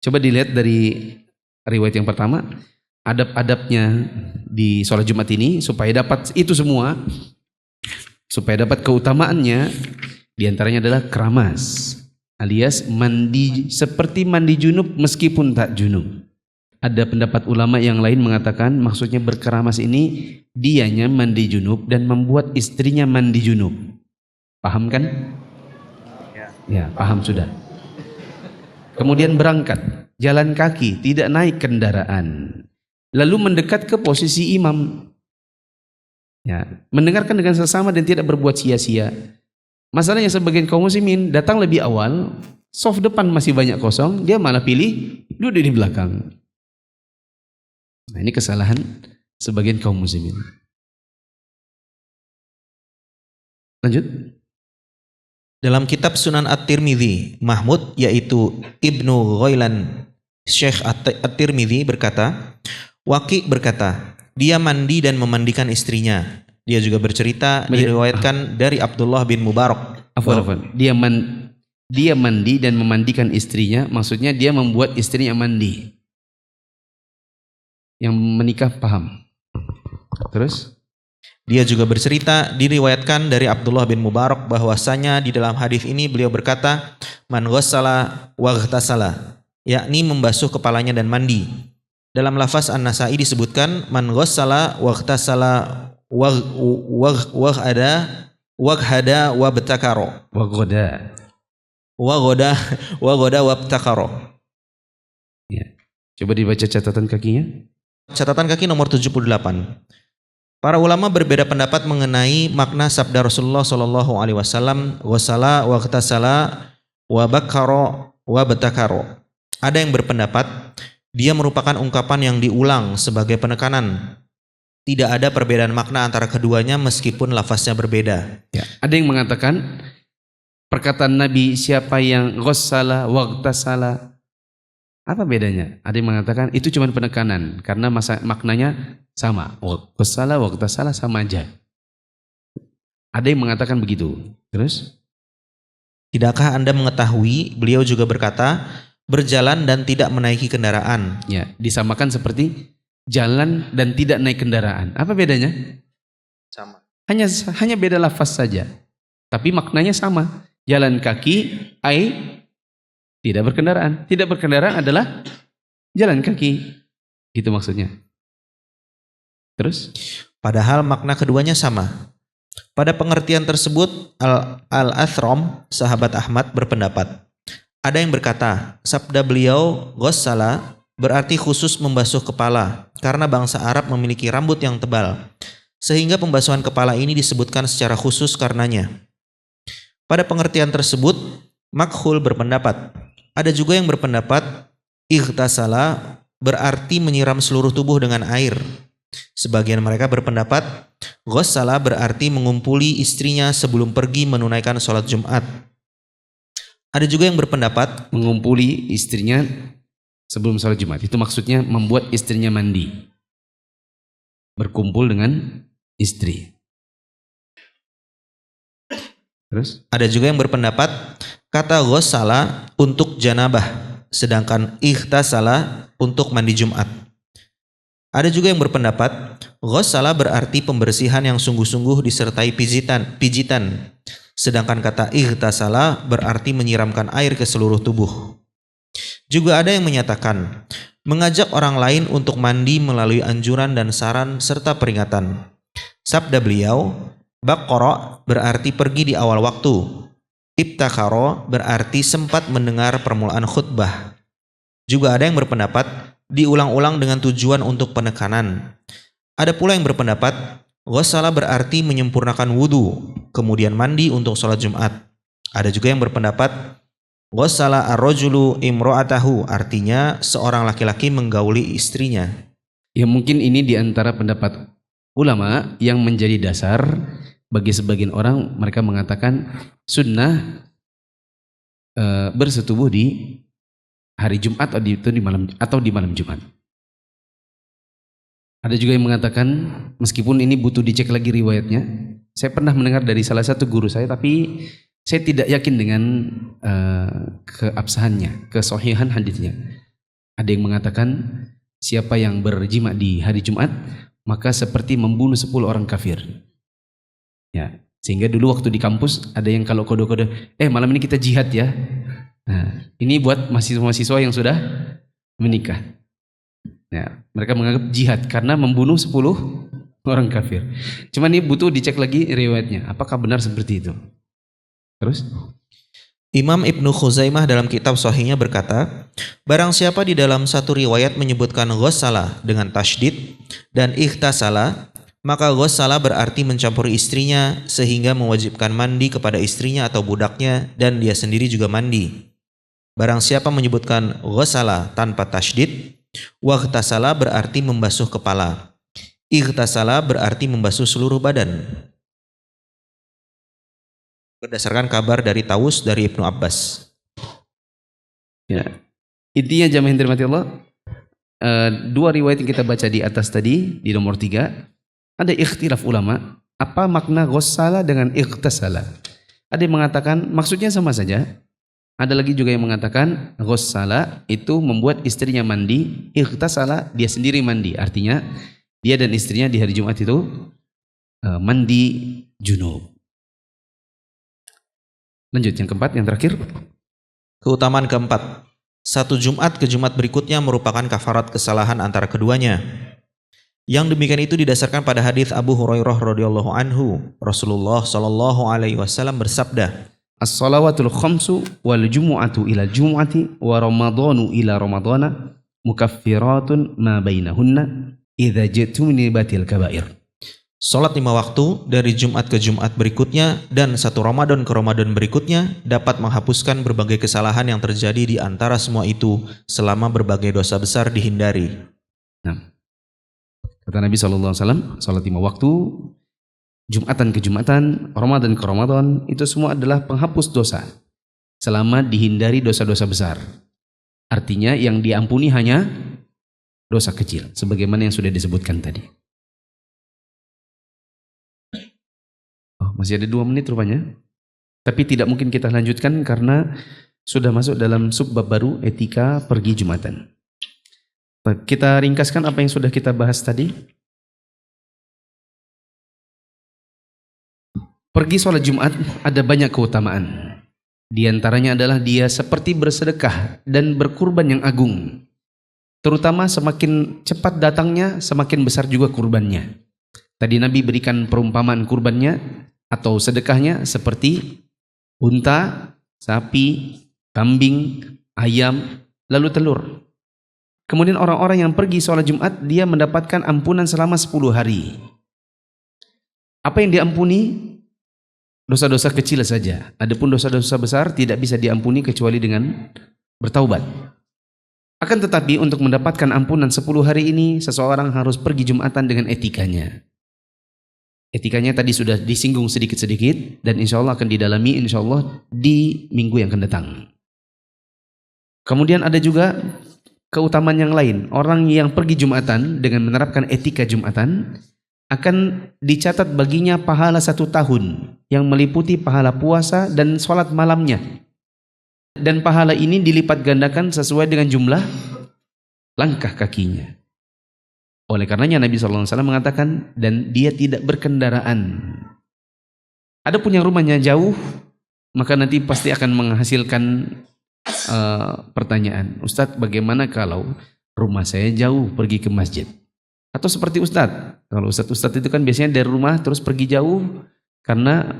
Coba dilihat dari riwayat yang pertama, adab-adabnya di sholat Jumat ini supaya dapat itu semua, supaya dapat keutamaannya, diantaranya adalah keramas, alias mandi seperti mandi junub meskipun tak junub. Ada pendapat ulama yang lain mengatakan maksudnya berkeramas ini dianya mandi junub dan membuat istrinya mandi junub. Paham kan? Ya, paham sudah. Kemudian berangkat, jalan kaki, tidak naik kendaraan. Lalu mendekat ke posisi imam. Ya, mendengarkan dengan sesama dan tidak berbuat sia-sia. Masalahnya sebagian kaum muslimin datang lebih awal, soft depan masih banyak kosong, dia malah pilih duduk di belakang. Nah, ini kesalahan sebagian kaum muslimin. Lanjut. Dalam kitab Sunan At-Tirmidzi, Mahmud yaitu Ibnu Ghailan Syekh At-Tirmidzi berkata, Waqi berkata, dia mandi dan memandikan istrinya. Dia juga bercerita diriwayatkan dari Abdullah bin Mubarak. Afwan. Dia mandi dan memandikan istrinya, maksudnya dia membuat istrinya mandi. Yang menikah paham. Terus? Dia juga bercerita diriwayatkan dari Abdullah bin Mubarak bahwasanya di dalam hadis ini beliau berkata, man ghassala waghtasala, yakni membasuh kepalanya dan mandi. Dalam lafaz An-Nasai disebutkan man ghassala waghtasala waghada wabtakaro. Waghoda wabtakaro. Ya. Coba dibaca catatan kakinya. Catatan kaki nomor 78. Para ulama berbeda pendapat mengenai makna sabda Rasulullah sallallahu alaihi wasallam, ghassala waghtasala wabakkara wabtakaro. Ada yang berpendapat dia merupakan ungkapan yang diulang sebagai penekanan. Tidak ada perbedaan makna antara keduanya meskipun lafaznya berbeda. Ya. Ada yang mengatakan perkataan Nabi siapa yang ghassala waghtasala, apa bedanya? Ada yang mengatakan itu cuma penekanan karena maknanya sama. Ghassala waghtasala sama aja. Ada yang mengatakan begitu. Terus? Tidakkah Anda mengetahui beliau juga berkata berjalan dan tidak menaiki kendaraan. Ya, disamakan seperti jalan dan tidak naik kendaraan. Apa bedanya? Sama. Hanya beda lafaz saja. Tapi maknanya sama. Jalan kaki, tidak berkendaraan. Tidak berkendaraan adalah jalan kaki. Itu maksudnya. Terus? Padahal makna keduanya sama. Pada pengertian tersebut, Al-Athram, sahabat Ahmad berpendapat. Ada yang berkata, sabda beliau, ghassala, berarti khusus membasuh kepala, karena bangsa Arab memiliki rambut yang tebal, sehingga pembasuhan kepala ini disebutkan secara khusus karenanya. Pada pengertian tersebut, Makhul berpendapat, ada juga yang berpendapat, ightasala, berarti menyiram seluruh tubuh dengan air. Sebagian mereka berpendapat, ghassala berarti mengumpuli istrinya sebelum pergi menunaikan sholat Jumat. Ada juga yang berpendapat mengumpuli istrinya sebelum sholat Jumat. Itu maksudnya membuat istrinya mandi. Berkumpul dengan istri. Terus? Ada juga yang berpendapat kata ghassala untuk janabah, sedangkan ightasala untuk mandi Jumat. Ada juga yang berpendapat ghassala berarti pembersihan yang sungguh-sungguh disertai pijitan. Sedangkan kata ightasala berarti menyiramkan air ke seluruh tubuh. Juga ada yang menyatakan mengajak orang lain untuk mandi melalui anjuran dan saran serta peringatan. Sabda beliau, baqqara berarti pergi di awal waktu. Ibtakara berarti sempat mendengar permulaan khutbah. Juga ada yang berpendapat diulang-ulang dengan tujuan untuk penekanan. Ada pula yang berpendapat ghassala berarti menyempurnakan wudu, kemudian mandi untuk sholat Jumat. Ada juga yang berpendapat ghassala ar-rajulu imra'atahu, artinya seorang laki-laki menggauli istrinya. Ya mungkin ini diantara pendapat ulama yang menjadi dasar bagi sebagian orang. Mereka mengatakan sunnah bersetubuh di hari Jumat atau di malam Jumat. Ada juga yang mengatakan meskipun ini butuh dicek lagi riwayatnya. Saya pernah mendengar dari salah satu guru saya, tapi saya tidak yakin dengan keabsahannya, kesohihan hadisnya. Ada yang mengatakan siapa yang berjima di hari Jumat maka seperti membunuh 10 orang kafir. Ya, sehingga dulu waktu di kampus ada yang kalau kode-kode, malam ini kita jihad ya. Nah, ini buat mahasiswa-mahasiswa yang sudah menikah. Ya, mereka menganggap jihad karena membunuh 10 orang kafir. Cuma ini butuh dicek lagi riwayatnya. Apakah benar seperti itu? Terus? Imam Ibnu Khuzaimah dalam kitab Sahihnya berkata, barang siapa di dalam satu riwayat menyebutkan ghassala dengan tasydid dan ikhtasala, maka ghassala berarti mencampuri istrinya sehingga mewajibkan mandi kepada istrinya atau budaknya dan dia sendiri juga mandi. Barang siapa menyebutkan ghassala tanpa tasydid, waghtasala berarti membasuh kepala, ightasala berarti membasuh seluruh badan. Berdasarkan kabar dari Tawus dari Ibnu Abbas. Ya, intinya jamaah yang dirahmati Allah, dua riwayat yang kita baca di atas tadi di nomor 3 ada ikhtilaf ulama apa makna ghassala dengan ightasala. Ada yang mengatakan maksudnya sama saja. Ada lagi juga yang mengatakan ghassala itu membuat istrinya mandi, ightasala dia sendiri mandi. Artinya dia dan istrinya di hari Jumat itu mandi junub. Lanjut yang keempat, yang terakhir. Keutamaan keempat, satu Jumat ke Jumat berikutnya merupakan kafarat kesalahan antara keduanya. Yang demikian itu didasarkan pada hadis Abu Hurairah radhiyallahu anhu. Rasulullah shallallahu alaihi wasallam bersabda, As-salawatul khamsu wal jumu'atu ila jumu'ati wa ramadhanu ila ramadhana mukaffiratun ma bainahunna idza jitumni batil kabair. Salat 5 waktu dari Jumat ke Jumat berikutnya dan satu Ramadan ke Ramadan berikutnya dapat menghapuskan berbagai kesalahan yang terjadi di antara semua itu selama berbagai dosa besar dihindari. Nah, kata Nabi SAW, salat 5 waktu, Jumatan ke Jumatan, Ramadan ke Ramadan, itu semua adalah penghapus dosa selama dihindari dosa-dosa besar. Artinya yang diampuni hanya dosa kecil, sebagaimana yang sudah disebutkan tadi. Masih ada 2 menit rupanya. Tapi tidak mungkin kita lanjutkan karena sudah masuk dalam subbab baru, etika pergi Jumatan. Kita ringkaskan apa yang sudah kita bahas tadi. Pergi sholat Jumat ada banyak keutamaan. Di antaranya adalah dia seperti bersedekah dan berkurban yang agung. Terutama semakin cepat datangnya, semakin besar juga kurbannya. Tadi Nabi berikan perumpamaan kurbannya atau sedekahnya seperti unta, sapi, kambing, ayam, lalu telur. Kemudian orang-orang yang pergi sholat Jumat, dia mendapatkan ampunan selama 10 hari. Apa yang diampuni? Dosa-dosa kecil saja. Adapun dosa-dosa besar tidak bisa diampuni kecuali dengan bertaubat. Akan tetapi untuk mendapatkan ampunan 10 hari ini, seseorang harus pergi Jumatan dengan etikanya. Etikanya tadi sudah disinggung sedikit-sedikit dan insya Allah akan didalami insya Allah di minggu yang akan datang. Kemudian ada juga keutamaan yang lain. Orang yang pergi Jumatan dengan menerapkan etika Jumatan akan dicatat baginya pahala 1 tahun yang meliputi pahala puasa dan sholat malamnya. Dan pahala ini dilipat gandakan sesuai dengan jumlah langkah kakinya. Oleh karenanya Nabi SAW mengatakan, dan dia tidak berkendaraan. Adapun yang rumahnya jauh, maka nanti pasti akan menghasilkan pertanyaan. Ustadz, bagaimana kalau rumah saya jauh pergi ke masjid? Atau seperti Ustadz, kalau Ustadz itu kan biasanya dari rumah terus pergi jauh karena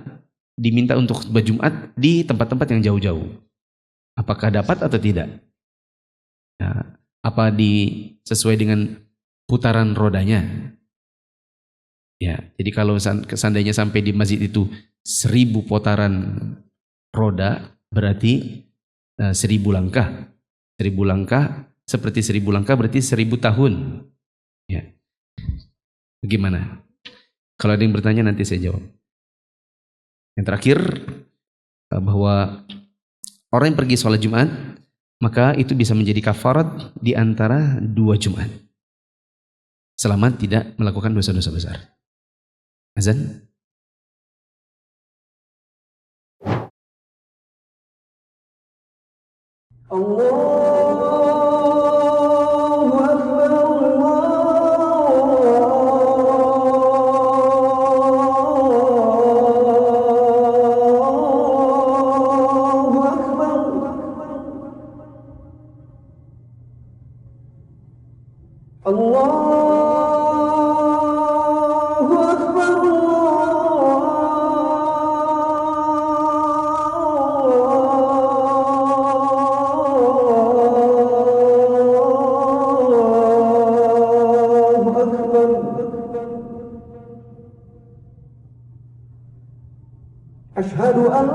diminta untuk khutbah Jumat di tempat-tempat yang jauh-jauh. Apakah dapat atau tidak? Nah, Apa sesuai dengan putaran rodanya? Ya, jadi kalau seandainya sampai di masjid itu 1000 putaran roda, berarti 1000 langkah. 1000 langkah seperti 1000 langkah berarti 1000 tahun. Ya. Bagaimana? Kalau ada yang bertanya nanti saya jawab. Yang terakhir, bahwa orang yang pergi sholat Jumat, maka itu bisa menjadi kafarat di antara 2 Jumat. Selama tidak melakukan dosa-dosa besar. Azan. أشهد أن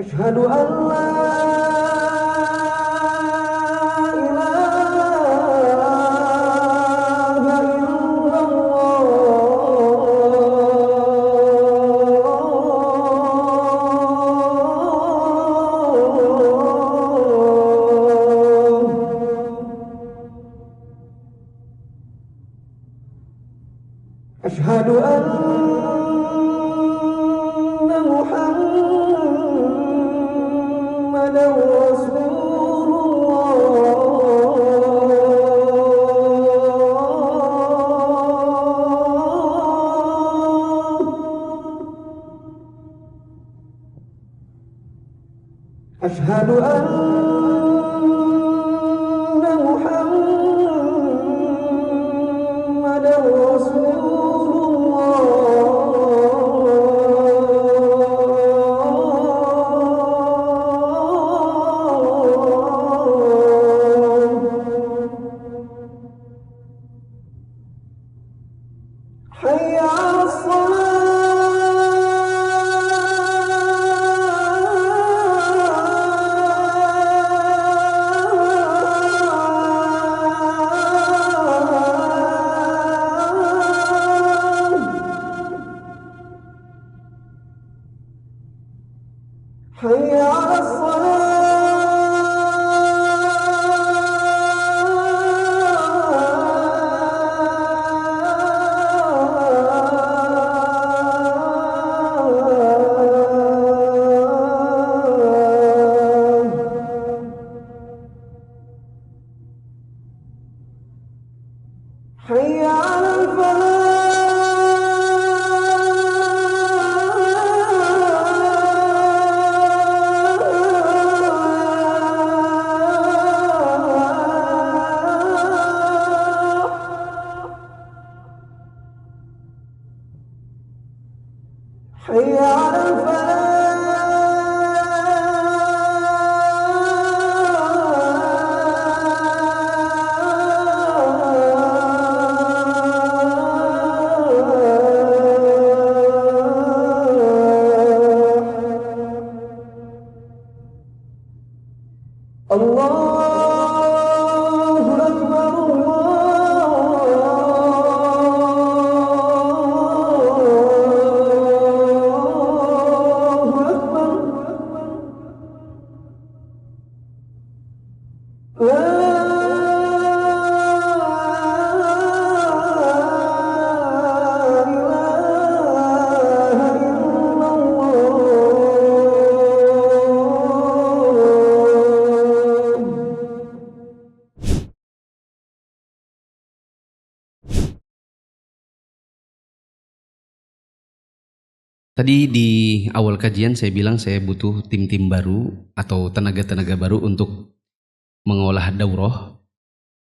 أشهد أن لا أشهد أن محمدا رسول الله أشهد أن محمدا رسول حي على الصلاة حي على حي على الفلاح حي على الفلاح الله أكبر الله أكبر لا إله إلا الله Tadi di awal kajian saya bilang saya butuh tim-tim baru atau tenaga-tenaga baru untuk mengolah daurah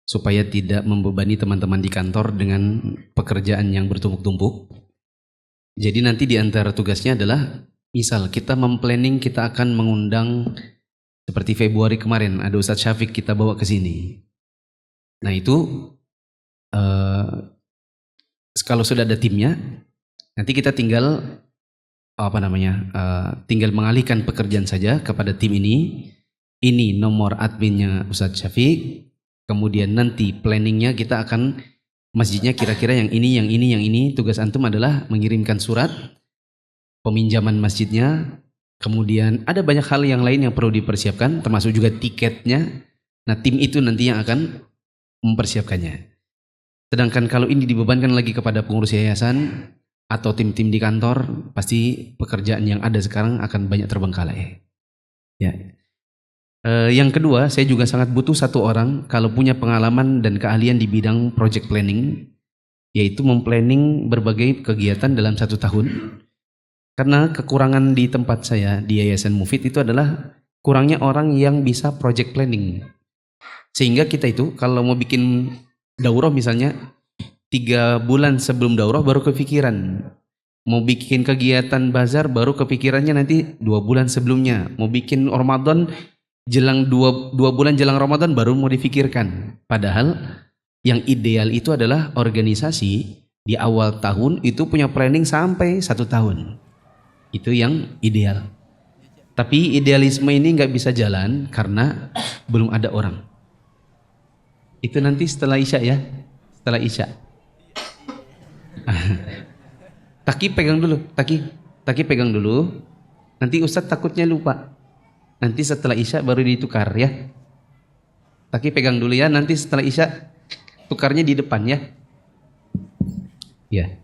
supaya tidak membebani teman-teman di kantor dengan pekerjaan yang bertumpuk-tumpuk. Jadi nanti di antara tugasnya adalah misal kita memplanning kita akan mengundang seperti Februari kemarin ada Ustadz Syafiq kita bawa ke sini. Nah itu kalau sudah ada timnya nanti kita tinggal tinggal mengalihkan pekerjaan saja kepada tim ini. Ini nomor adminnya Ustadz Syafiq. Kemudian nanti planningnya kita akan masjidnya kira-kira yang ini. Tugas antum adalah mengirimkan surat peminjaman masjidnya. Kemudian ada banyak hal yang lain yang perlu dipersiapkan, termasuk juga tiketnya. Nah tim itu nanti yang akan mempersiapkannya. Sedangkan kalau ini dibebankan lagi kepada pengurus yayasan atau tim-tim di kantor, pasti pekerjaan yang ada sekarang akan banyak terbengkalai. Ya. Yang kedua, saya juga sangat butuh satu orang kalau punya pengalaman dan keahlian di bidang project planning, yaitu memplanning berbagai kegiatan dalam 1 tahun. Karena kekurangan di tempat saya di Yayasan Mufid itu adalah kurangnya orang yang bisa project planning. Sehingga kita itu kalau mau bikin daurah misalnya 3 bulan sebelum daurah baru kepikiran. Mau bikin kegiatan bazar baru kepikirannya nanti 2 bulan sebelumnya. Mau bikin Ramadan jelang 2 bulan jelang Ramadan baru mau difikirkan. Padahal yang ideal itu adalah organisasi di awal tahun itu punya planning sampai 1 tahun. Itu yang ideal. Tapi idealisme ini nggak bisa jalan karena belum ada orang. Itu nanti setelah Isya ya. Setelah Isya. Taki pegang dulu, Taki pegang dulu. Nanti Ustadz takutnya lupa. Nanti setelah Isya baru ditukar ya. Taki pegang dulu ya. Nanti setelah Isya tukarnya di depan ya. Ya.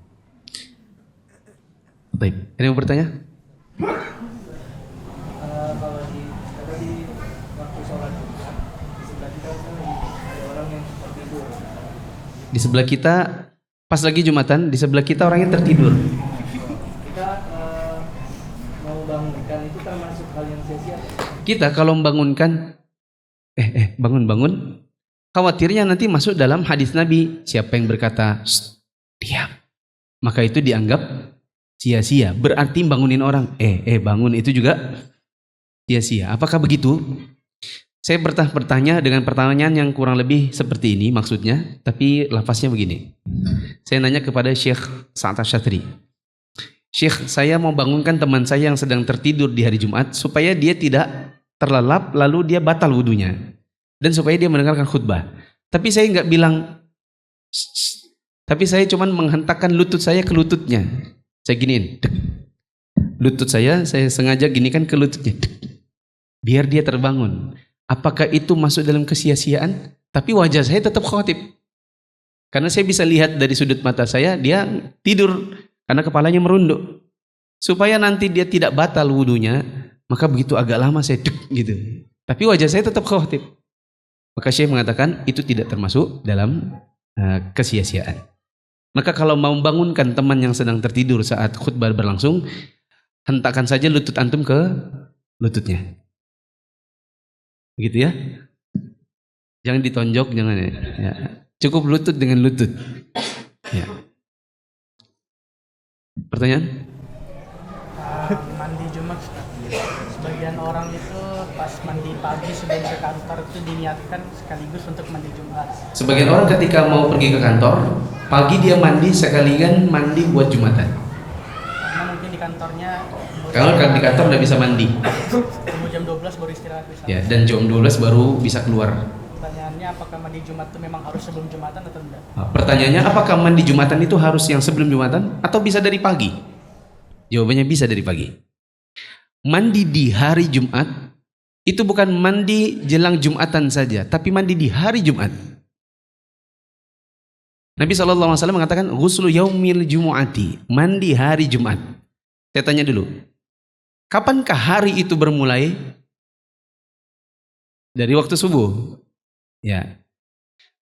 Baik. Ada yang mau bertanya? Kalau di waktu sholat Jumat di sebelah kita ada orang yang tertidur. Di sebelah kita pas lagi Jumatan, di sebelah kita orangnya tertidur. Kita mau bangunkan itu termasuk hal yang sia-sia. Kita kalau membangunkan bangun-bangun, khawatirnya nanti masuk dalam hadis Nabi, siapa yang berkata diam, maka itu dianggap sia-sia. Berarti bangunin orang, bangun itu juga sia-sia. Apakah begitu? Saya bertanya dengan pertanyaan yang kurang lebih seperti ini maksudnya, tapi lafaznya begini. Saya nanya kepada Syekh Sa'ad Asyadri. Syekh, saya mau bangunkan teman saya yang sedang tertidur di hari Jumat supaya dia tidak terlelap lalu dia batal wudunya dan supaya dia mendengarkan khutbah. Tapi saya nggak bilang, tapi saya cuman menghentakkan lutut saya ke lututnya. Saya giniin, lutut saya sengaja ginikan ke lututnya, biar dia terbangun. Apakah itu masuk dalam kesia-siaan? Tapi wajah saya tetap khatib. Karena saya bisa lihat dari sudut mata saya, dia tidur karena kepalanya merunduk. Supaya nanti dia tidak batal wudunya, maka begitu agak lama saya gitu. Tapi wajah saya tetap khatib. Maka Syekh mengatakan itu tidak termasuk dalam kesia-siaan. Maka kalau mau bangunkan teman yang sedang tertidur saat khutbah berlangsung, hentakkan saja lutut antum ke lututnya. Begitu ya. Jangan ditonjok, jangan ya. Cukup lutut dengan lutut. Ya. Pertanyaan? Mandi Jumat, sebagian orang itu pas mandi pagi sebelum ke kantor itu diniatkan sekaligus untuk mandi Jumat. Sebagian orang ketika mau pergi ke kantor, pagi dia mandi sekalian mandi buat Jumatan. Karena mungkin di kantornya Kalau di kantor nggak bisa mandi. tunggu jam 12 baru istirahat bisa. Ya, dan jam 12 baru bisa keluar. Pertanyaannya apakah mandi Jumat itu memang harus sebelum Jumatan atau enggak? Nah, pertanyaannya apakah mandi Jumatan itu harus yang sebelum Jumatan atau bisa dari pagi? Jawabannya bisa dari pagi. Mandi di hari Jumat itu bukan mandi jelang Jumatan saja, tapi mandi di hari Jumat. Nabi SAW mengatakan ghuslu yaumil jumu'ati, mandi hari Jumat. Saya tanya dulu, kapankah hari itu bermulai? Dari waktu subuh. Ya.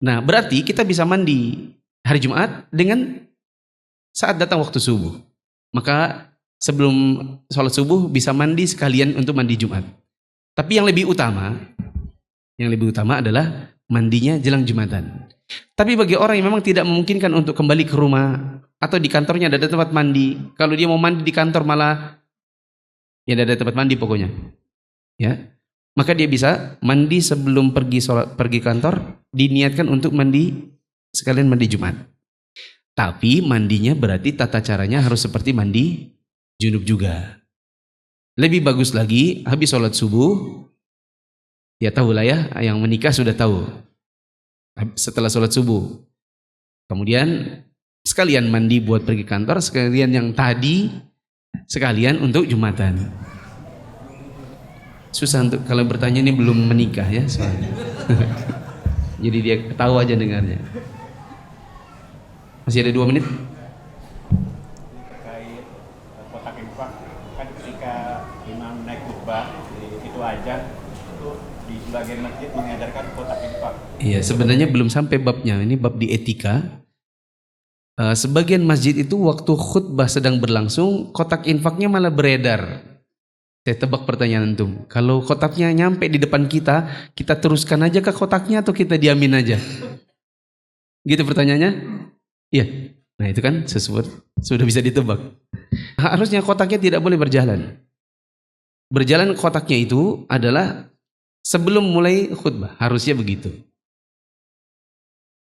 Nah, berarti kita bisa mandi hari Jumat dengan saat datang waktu subuh. Maka sebelum sholat subuh bisa mandi sekalian untuk mandi Jumat. Tapi yang lebih utama adalah mandinya jelang Jumatan. Tapi bagi orang yang memang tidak memungkinkan untuk kembali ke rumah atau di kantornya ada tempat mandi, kalau dia mau mandi di kantor malah ya ada tempat mandi pokoknya, ya, maka dia bisa mandi sebelum pergi kantor, diniatkan untuk mandi sekalian mandi Jumat. Tapi mandinya berarti tata caranya harus seperti mandi junub juga. Lebih bagus lagi habis sholat subuh, ya tahulah ya, yang menikah sudah tahu. Setelah sholat subuh, kemudian sekalian mandi buat pergi kantor, sekalian yang tadi sekalian untuk Jumatan. Susah untuk kalau bertanya ini belum menikah ya soalnya. Jadi dia ketawa aja dengarnya. Masih ada 2 menit. Terkait kotak infak, kan ketika imam naik khutbah itu aja itu di sebagian masjid mengedarkan kotak infak. Iya, sebenarnya belum sampai babnya. Ini bab di etika. Sebagian masjid itu waktu khutbah sedang berlangsung, kotak infaknya malah beredar. Saya tebak pertanyaan antum. Kalau kotaknya nyampe di depan kita, kita teruskan aja ke kotaknya atau kita diamin aja? Gitu pertanyaannya? Iya. Nah itu kan sesuatu sudah bisa ditebak. Harusnya kotaknya tidak boleh berjalan. Berjalan kotaknya itu adalah sebelum mulai khutbah. Harusnya begitu.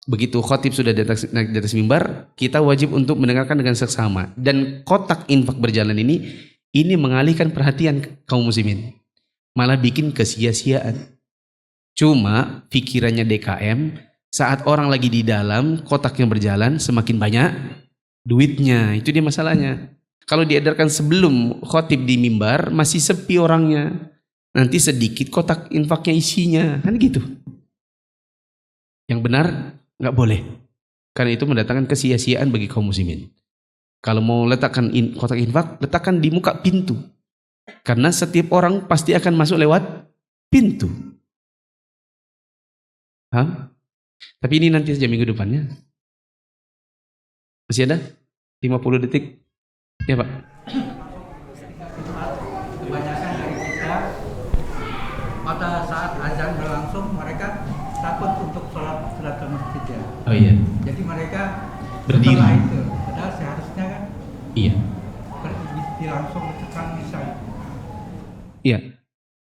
Begitu khotib sudah naik di atas mimbar, kita wajib untuk mendengarkan dengan seksama. Dan kotak infak berjalan ini mengalihkan perhatian kaum muslimin. Malah bikin kesia-siaan. Cuma pikirannya DKM, saat orang lagi di dalam, kotaknya berjalan, semakin banyak duitnya. Itu dia masalahnya. Kalau diedarkan sebelum khotib di mimbar, masih sepi orangnya. Nanti sedikit kotak infaknya isinya. Kan gitu. Yang benar, nggak boleh. Karena itu mendatangkan kesia-siaan bagi kaum muslimin. Kalau mau letakkan kotak infak, letakkan di muka pintu. Karena setiap orang pasti akan masuk lewat pintu. Paham? Tapi ini nanti saja minggu depannya. Masih ada? 50 detik. Ya Pak. Kebanyakan dari kita pada saat azan berlangsung mereka takut untuk sholat ke masjid ya. Oh iya. Jadi mereka Berdiri. setelah itu, padahal seharusnya kan Iya. langsung tekan misal. Iya.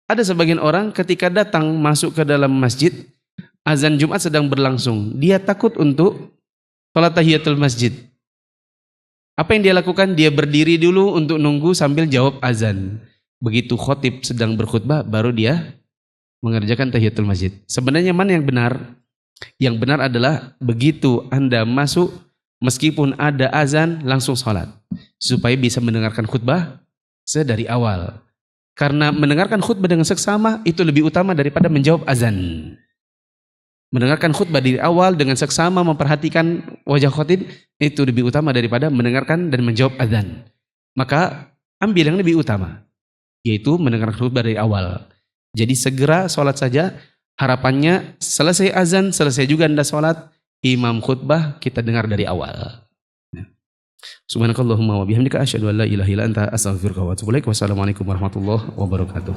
Ada sebagian orang ketika datang masuk ke dalam masjid, azan Jumat sedang berlangsung. Dia takut untuk sholat tahiyatul masjid. Apa yang dia lakukan? Dia berdiri dulu untuk nunggu sambil jawab azan. Begitu khotib sedang berkhutbah, baru dia mengerjakan tahiyatul masjid. Sebenarnya mana yang benar? Yang benar adalah begitu Anda masuk, meskipun ada azan, langsung sholat. Supaya bisa mendengarkan khutbah sedari awal. Karena mendengarkan khutbah dengan seksama itu lebih utama daripada menjawab azan. Mendengarkan khutbah dari awal dengan seksama memperhatikan wajah khotib itu lebih utama daripada mendengarkan dan menjawab azan. Maka ambil yang lebih utama, yaitu mendengarkan khutbah dari awal. Jadi segera sholat saja. Harapannya selesai azan, selesai juga Anda sholat, imam khutbah kita dengar dari awal. Subhanakallahumma wa bihamdika asyhadu an la ilaha illa anta astaghfiruka wa atubu ilaik. Wassalamualaikum warahmatullahi wabarakatuh.